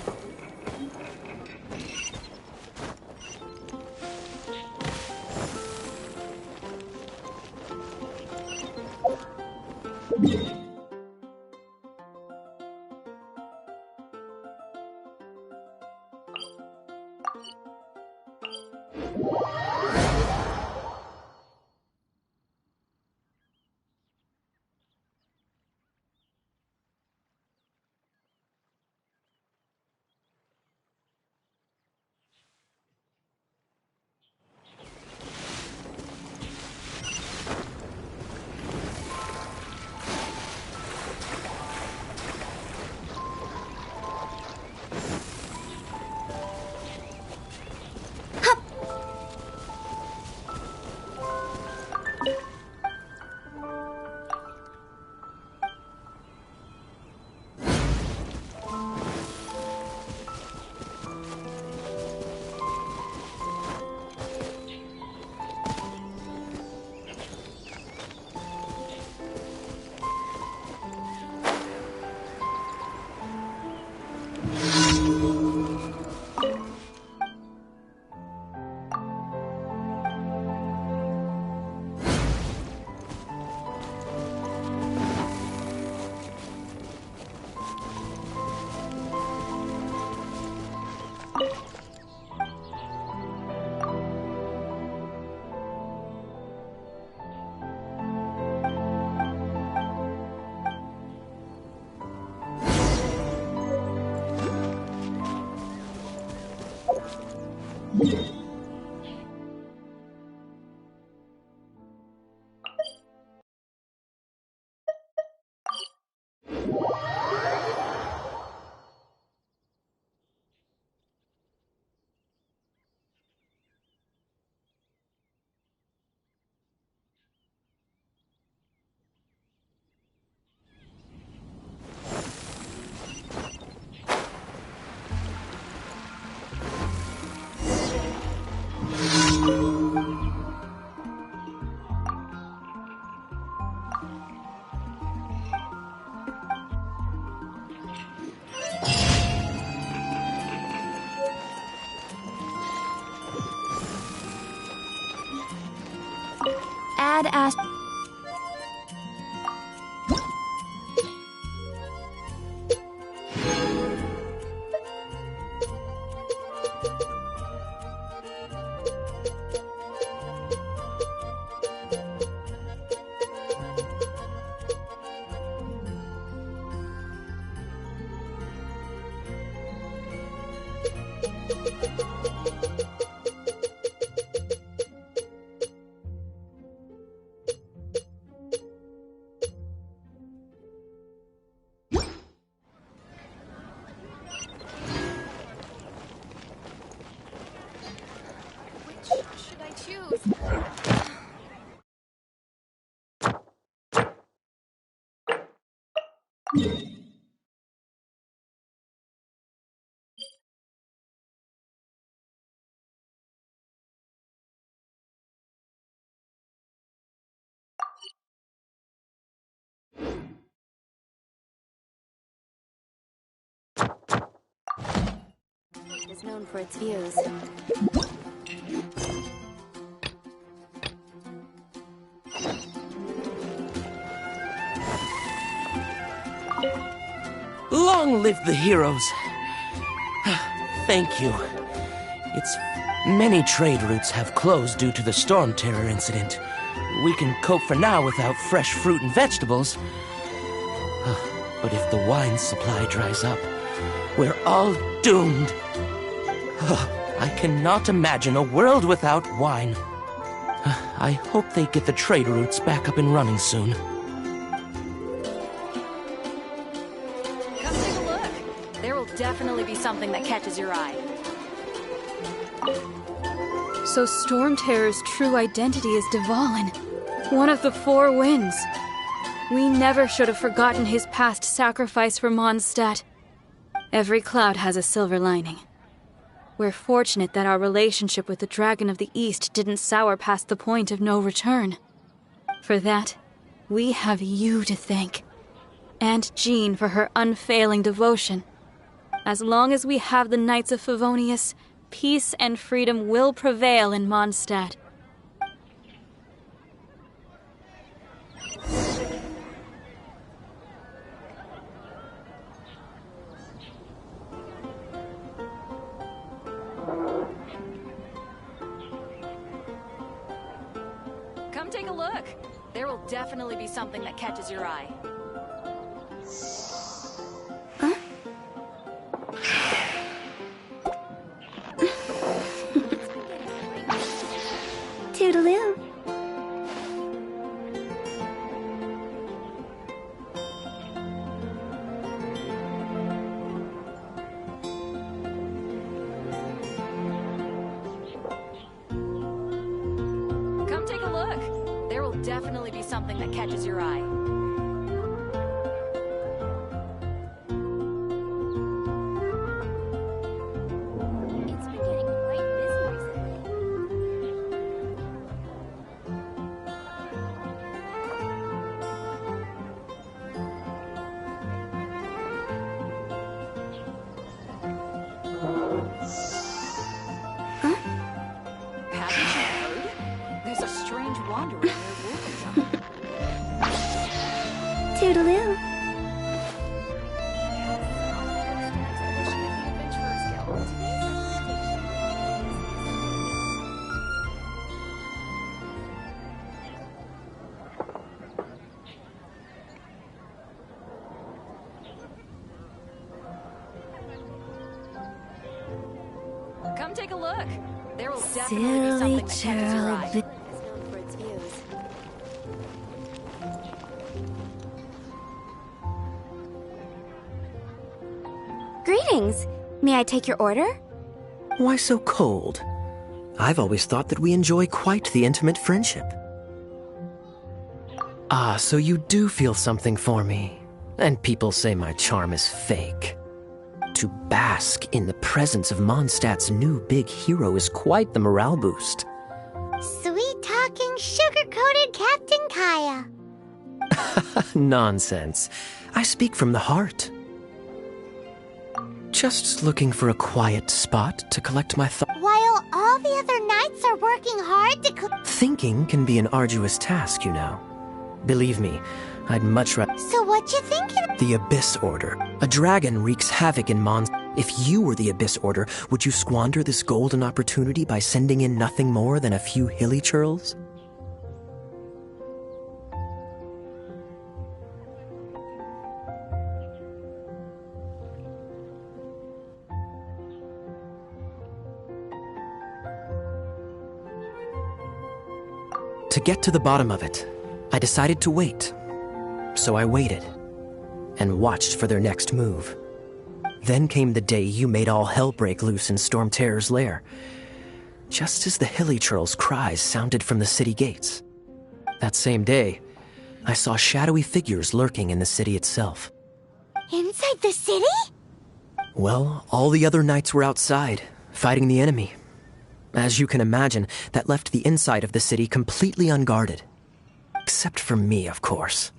Add ast. Is known for its views. Long live the heroes. Thank you. It's many trade routes have closed due to the storm terror incident. We can cope for now without fresh fruit and vegetables. But if the wine supply dries up, we're all doomed. I cannot imagine a world without wine. I hope they get the trade routes back up and running soon. Come take a look. There will definitely be something that catches your eye. So Storm Terror's true identity is Dvalin, one of the Four Winds. We never should have forgotten his past sacrifice for Mondstadt. Every cloud has a silver lining. We're fortunate that our relationship with the Dragon of the East didn't sour past the point of no return. For that, we have you to thank. and Jean for her unfailing devotion. As long as we have the Knights of Favonius, peace and freedom will prevail in Mondstadt. Come take a look. There will definitely be something that catches your eye. Toodaloo. Come take a look. There will definitely be something that catches your eye. It's been getting quite busy recently. Haven't you heard? There's a strange wanderer near Wolverton. Toodaloo. Come take a look. There will definitely be something that catches your eye. Is known for its views. Greetings. May I take your order? Why so cold? I've always thought that we enjoy quite the intimate friendship. Ah, so you do feel something for me. And people say my charm is fake. To bask in the presence of Mondstadt's new big hero is quite the morale boost. Sweet-talking, sugar-coated Captain Kaya. Nonsense. I speak from the heart. Just looking for a quiet spot to collect my thoughts. While all the other knights are working hard to Thinking can be an arduous task, you know. Believe me, I'd much rather. So what you thinking? The Abyss Order. A dragon wreaks havoc in Mondstadt. If you were the Abyss Order, would you squander this golden opportunity by sending in nothing more than a few hilly churls? To get to the bottom of it, I decided to wait. So I waited and watched for their next move. Then came the day you made all hell break loose in Storm Terror's lair, just as the hilly churl's cries sounded from the city gates. That same day, I saw shadowy figures lurking in the city itself. Inside the city? Well, all the other knights were outside, fighting the enemy. As you can imagine, that left the inside of the city completely unguarded. Except for me, of course.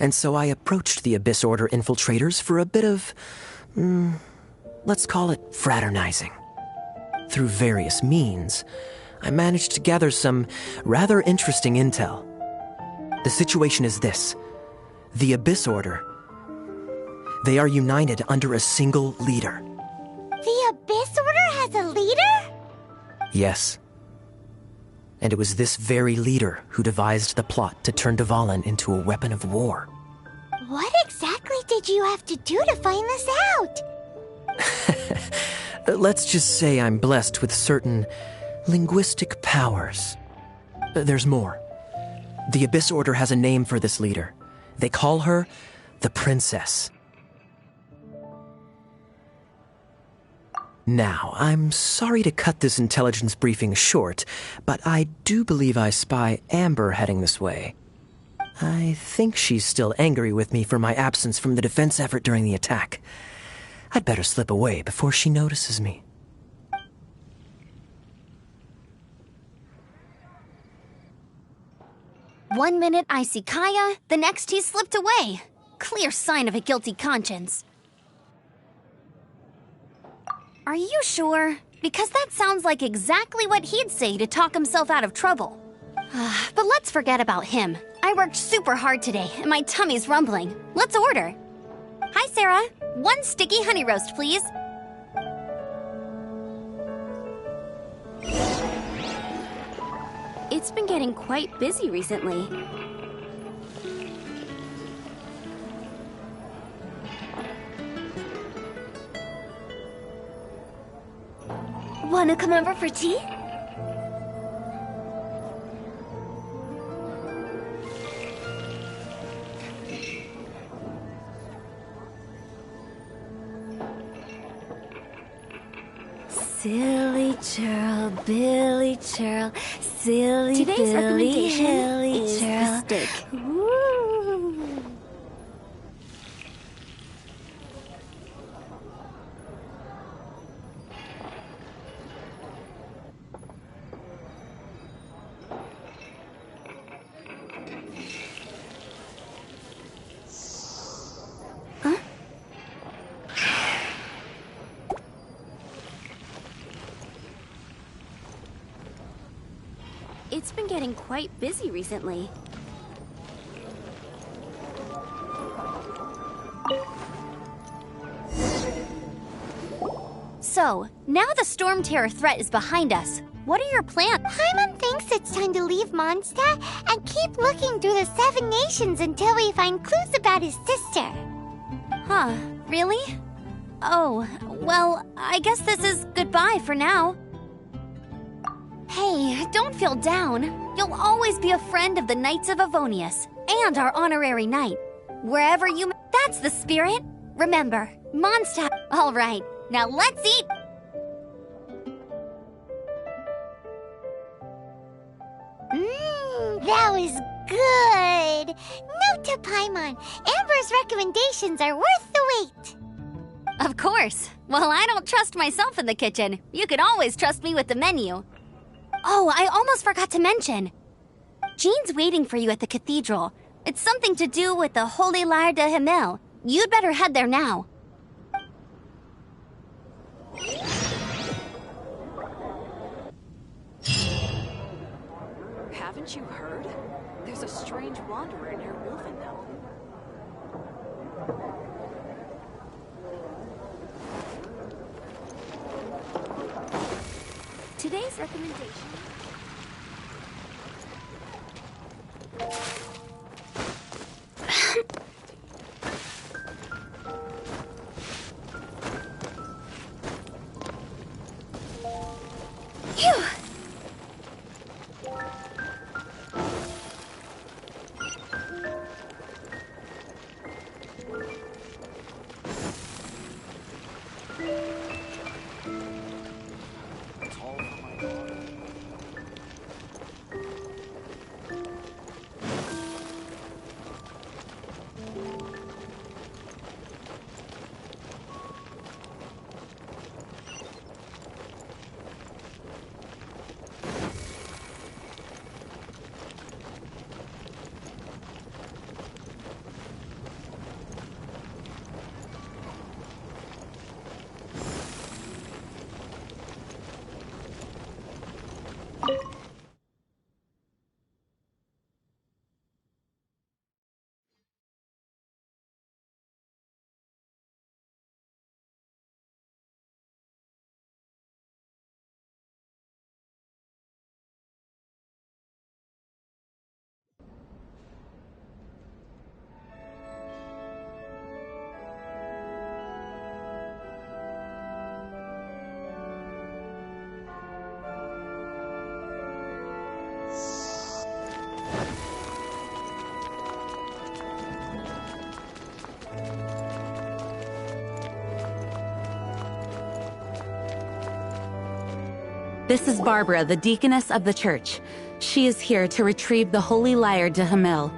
And so I approached the Abyss Order infiltrators for a bit of, let's call it fraternizing. Through various means, I managed to gather some rather interesting intel. The situation is this. The Abyss Order, they are united under a single leader. The Abyss Order has a leader? Yes. And it was this very leader who devised the plot to turn Dvalin into a weapon of war. What exactly did you have to do to find this out? Let's just say I'm blessed with certain linguistic powers. There's more. The Abyss Order has a name for this leader. They call her the Princess. Now, I'm sorry to cut this intelligence briefing short, but I do believe I spy Amber heading this way. I think she's still angry with me for my absence from the defense effort during the attack. I'd better slip away before she notices me. One minute I see Kaya, the next he slipped away. Clear sign of a guilty conscience. Are you sure? Because that sounds like exactly what he'd say to talk himself out of trouble. But let's forget about him. I worked super hard today, and my tummy's rumbling. Let's order. Hi, Sarah. 1 sticky honey roast, please. It's been getting quite busy recently. Wanna come over for tea? Silly churl, Billy churl, silly Today's Billy, recommendation hilly is the churl. steak. Woo. It's been getting quite busy recently. So, now the storm terror threat is behind us. What are your plans? Paimon thinks it's time to leave Mondstadt and keep looking through the 7 nations until we find clues about his sister. Huh, really? Oh, well, I guess this is goodbye for now. Hey, don't feel down. You'll always be a friend of the Knights of Avonius and our honorary knight. Wherever you... That's the spirit. Remember, Mondstadt... All right, now let's eat... That was good. Note to Paimon, Amber's recommendations are worth the wait. Of course. Well, I don't trust myself in the kitchen. You can always trust me with the menu. Oh, I almost forgot to mention. Jean's waiting for you at the cathedral. It's something to do with the Holy Lyre de Himmel. You'd better head there now. Haven't you heard? There's a strange wanderer near Wolfenville. Today's recommendation... Phew! This is Barbara, the deaconess of the church. She is here to retrieve the Holy Lyre de Himmel.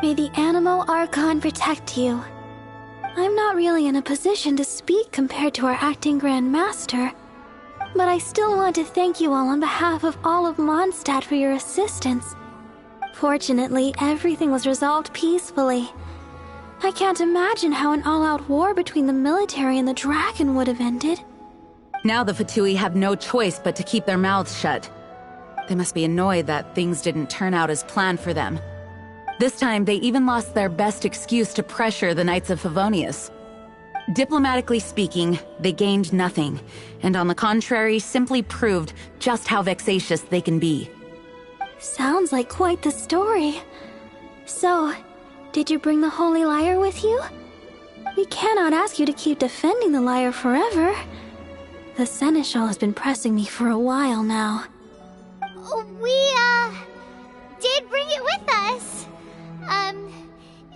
May the Animal Archon protect you. I'm not really in a position to speak compared to our acting Grand Master, but I still want to thank you all on behalf of all of Mondstadt for your assistance. Fortunately, everything was resolved peacefully. I can't imagine how an all-out war between the military and the dragon would have ended. Now the Fatui have no choice but to keep their mouths shut. They must be annoyed that things didn't turn out as planned for them. This time, they even lost their best excuse to pressure the Knights of Favonius. Diplomatically speaking, they gained nothing, and on the contrary, simply proved just how vexatious they can be. Sounds like quite the story. So, did you bring the Holy Lyre with you? We cannot ask you to keep defending the lyre forever. The Seneschal has been pressing me for a while now. We, did bring it with us.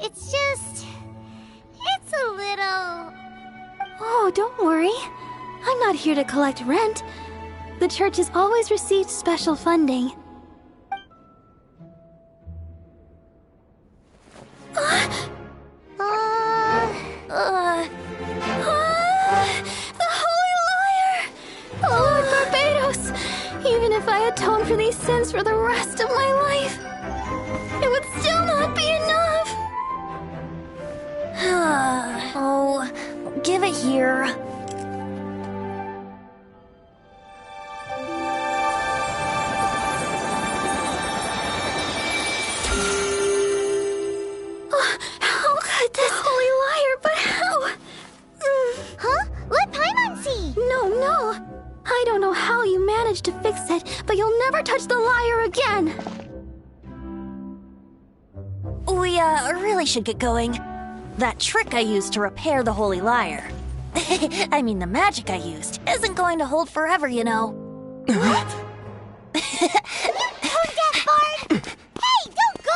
It's a little... Oh, don't worry. I'm not here to collect rent. The church has always received special funding. The Holy Lyre! Lord Barbados! Even if I atone for these sins for the rest of my life, it would still not be enough! Oh, give it here. How could this Holy Lyre, but how? Huh? Let Paimon see! No. I don't know how you managed to fix it, but you'll never touch the lyre again! We, really should get going. That trick I used to repair the Holy Lyre. I mean, the magic I used isn't going to hold forever, you know. What? Tone deaf, Bard! Hey, don't go!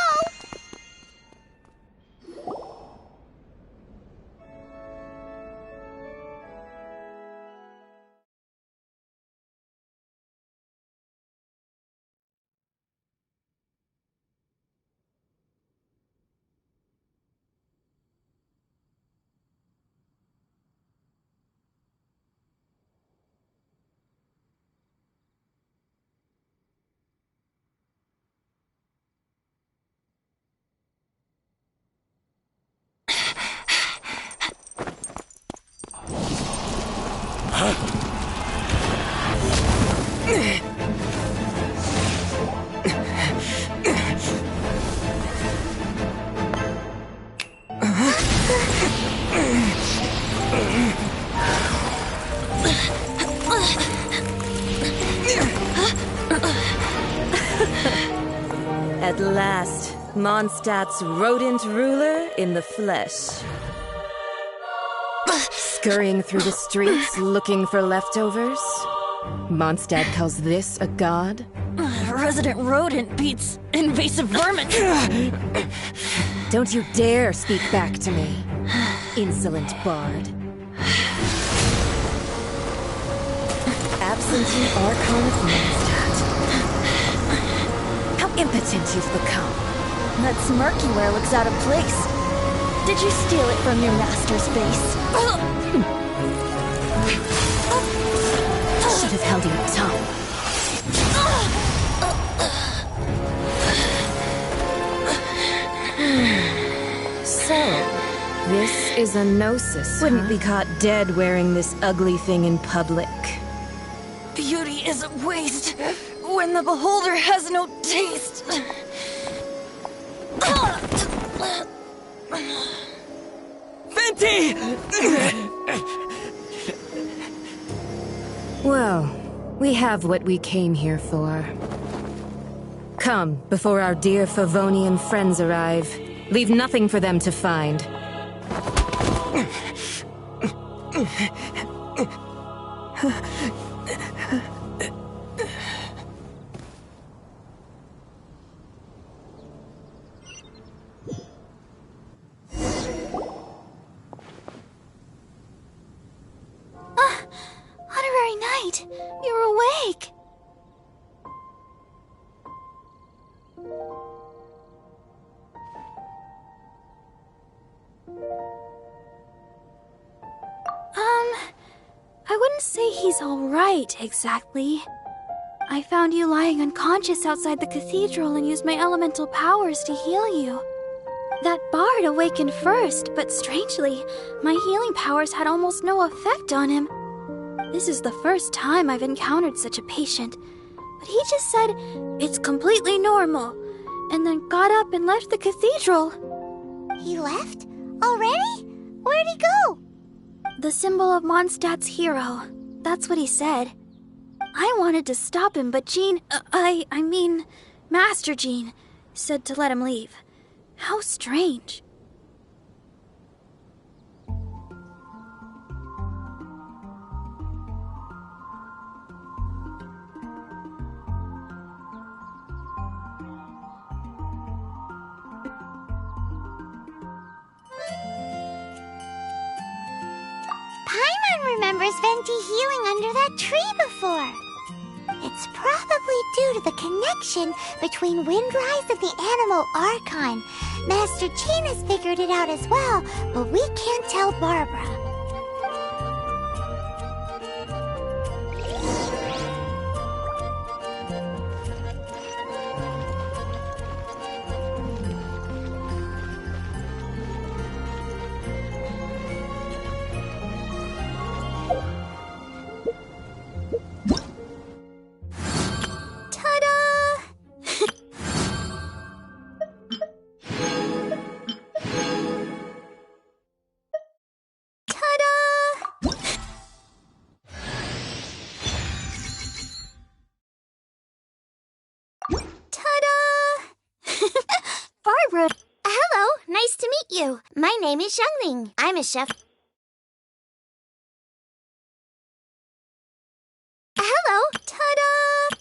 At last, Mondstadt's rodent ruler in the flesh. Scurrying through the streets looking for leftovers? Mondstadt calls this a god? Resident rodent beats invasive vermin. Don't you dare speak back to me, insolent bard. Absentee Archon of Mondstadt. How impotent you've become. That smirk you wear looks out of place. Did you steal it from your master's face? Should have held your tongue. So, this is a gnosis. Wouldn't be caught dead wearing this ugly thing in public. Beauty is a waste when the beholder has no taste. Fenty! Well, we have what we came here for. Come, before our dear Favonian friends arrive. Leave nothing for them to find. Honorary Knight, you're awake! I wouldn't say he's alright, exactly. I found you lying unconscious outside the cathedral and used my elemental powers to heal you. That bard awakened first, but strangely, my healing powers had almost no effect on him. This is the first time I've encountered such a patient, but he just said it's completely normal, and then got up and left the cathedral. He left? Already? Where'd he go? The symbol of Mondstadt's hero. That's what he said. I wanted to stop him, but Jean, Master Jean, said to let him leave. How strange. Paimon remembers Venti healing under that tree before. It's probably due to the connection between Windrise and the Animal Archon. Master Jean has figured it out as well, but we can't tell Barbara. Barbara! Hello, nice to meet you. My name is Xiangling. I'm a chef. Hello, ta-da!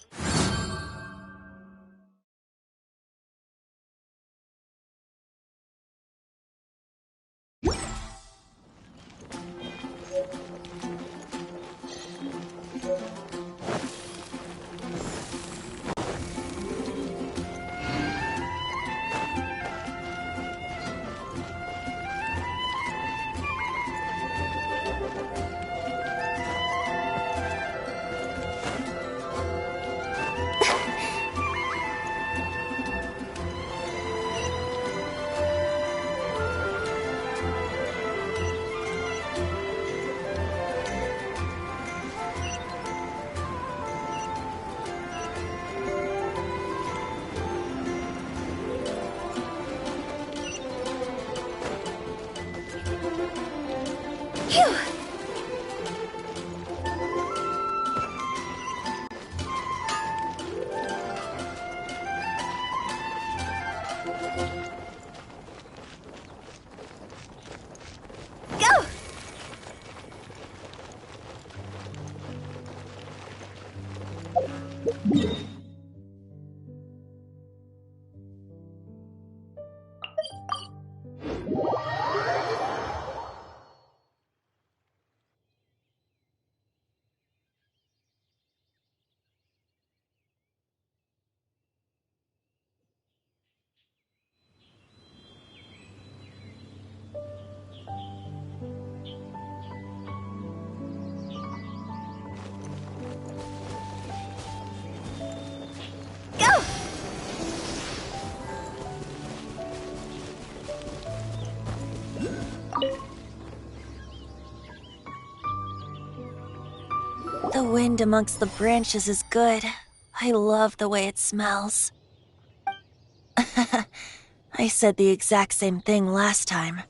The wind amongst the branches is good. I love the way it smells. I said the exact same thing last time.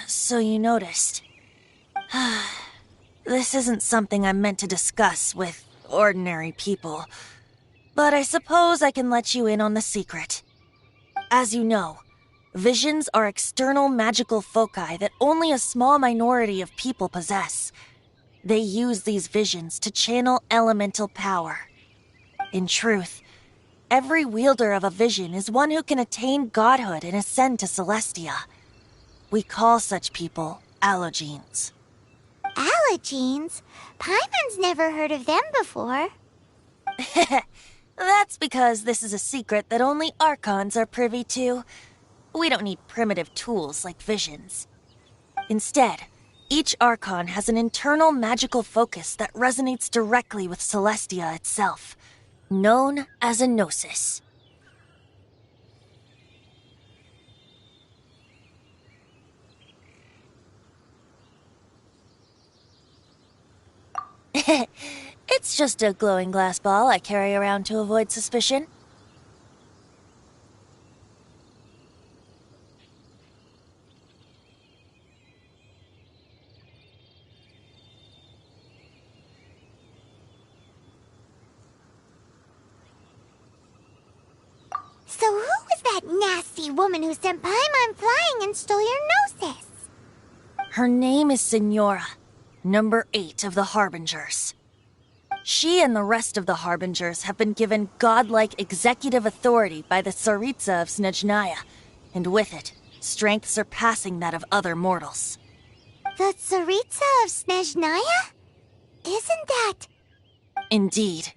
So you noticed. This isn't something I'm meant to discuss with ordinary people, but I suppose I can let you in on the secret. As you know, visions are external magical foci that only a small minority of people possess. They use these visions to channel elemental power. In truth, every wielder of a vision is one who can attain godhood and ascend to Celestia. We call such people allogenes. Allogenes? Paimon's never heard of them before. That's because this is a secret that only Archons are privy to. We don't need primitive tools like visions. Instead, each Archon has an internal magical focus that resonates directly with Celestia itself, known as a gnosis. It's just a glowing glass ball I carry around to avoid suspicion. So who was that nasty woman who sent Paimon flying and stole your Gnosis? Her name is Signora, number 8 of the Harbingers. She and the rest of the Harbingers have been given godlike executive authority by the Tsaritsa of Snezhnaya, and with it, strength surpassing that of other mortals. The Tsaritsa of Snezhnaya? Isn't that... Indeed.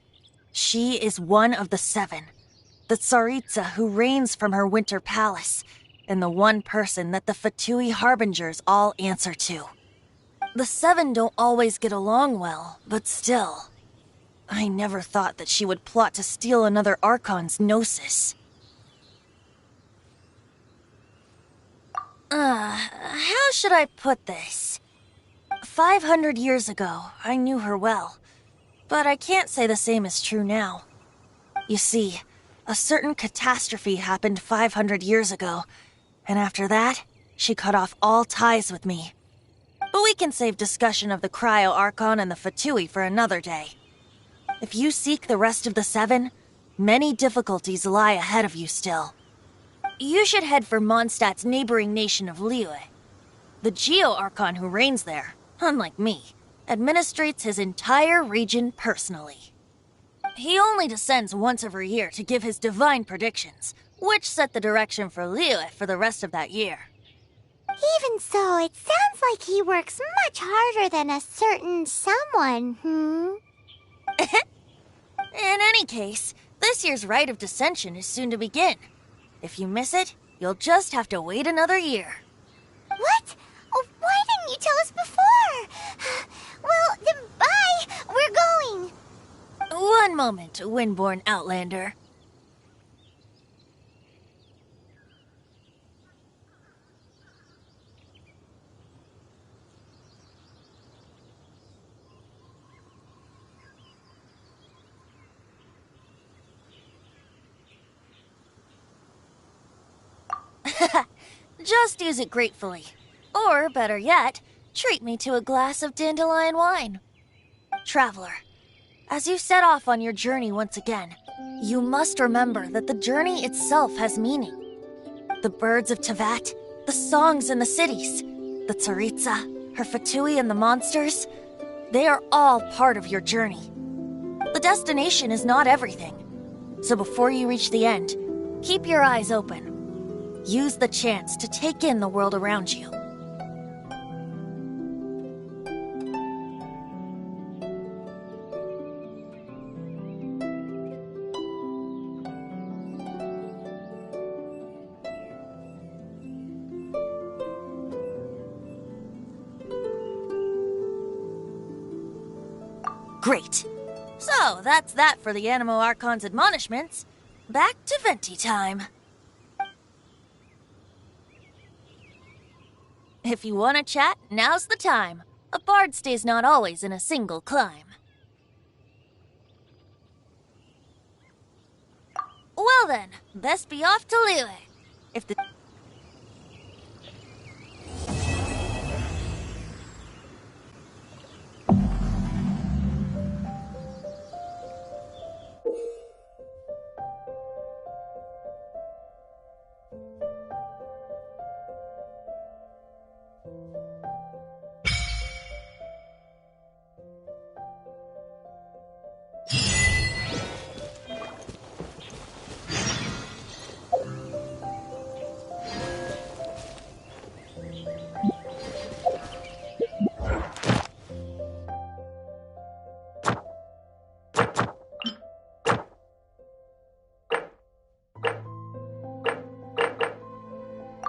She is one of the 7. The Tsaritsa who reigns from her winter palace, and the one person that the Fatui Harbingers all answer to. The 7 don't always get along well, but still. I never thought that she would plot to steal another Archon's Gnosis. How should I put this? 500 years ago, I knew her well, but I can't say the same is true now. You see, a certain catastrophe happened 500 years ago, and after that, she cut off all ties with me. But we can save discussion of the Cryo Archon and the Fatui for another day. If you seek the rest of the 7, many difficulties lie ahead of you still. You should head for Mondstadt's neighboring nation of Liyue. The Geo Archon who reigns there, unlike me, administrates his entire region personally. He only descends once every year to give his divine predictions, which set the direction for Liyue for the rest of that year. Even so, it sounds like he works much harder than a certain someone, In any case, this year's Rite of Descension is soon to begin. If you miss it, you'll just have to wait another year. What? Oh, why didn't you tell us before? Well, then bye! We're going! One moment, Windborn Outlander. Just use it gratefully. Or, better yet, treat me to a glass of dandelion wine. Traveler, as you set off on your journey once again, you must remember that the journey itself has meaning. The birds of Tevat, the songs in the cities, the Tsaritsa, her Fatui and the monsters, they are all part of your journey. The destination is not everything. So before you reach the end, keep your eyes open. Use the chance to take in the world around you. Great. So, that's that for the Animo Archon's admonishments. Back to Venti time. If you want to chat, now's the time. A bard stays not always in a single clime. Well then, best be off to Liyue. If the...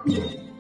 Yeah.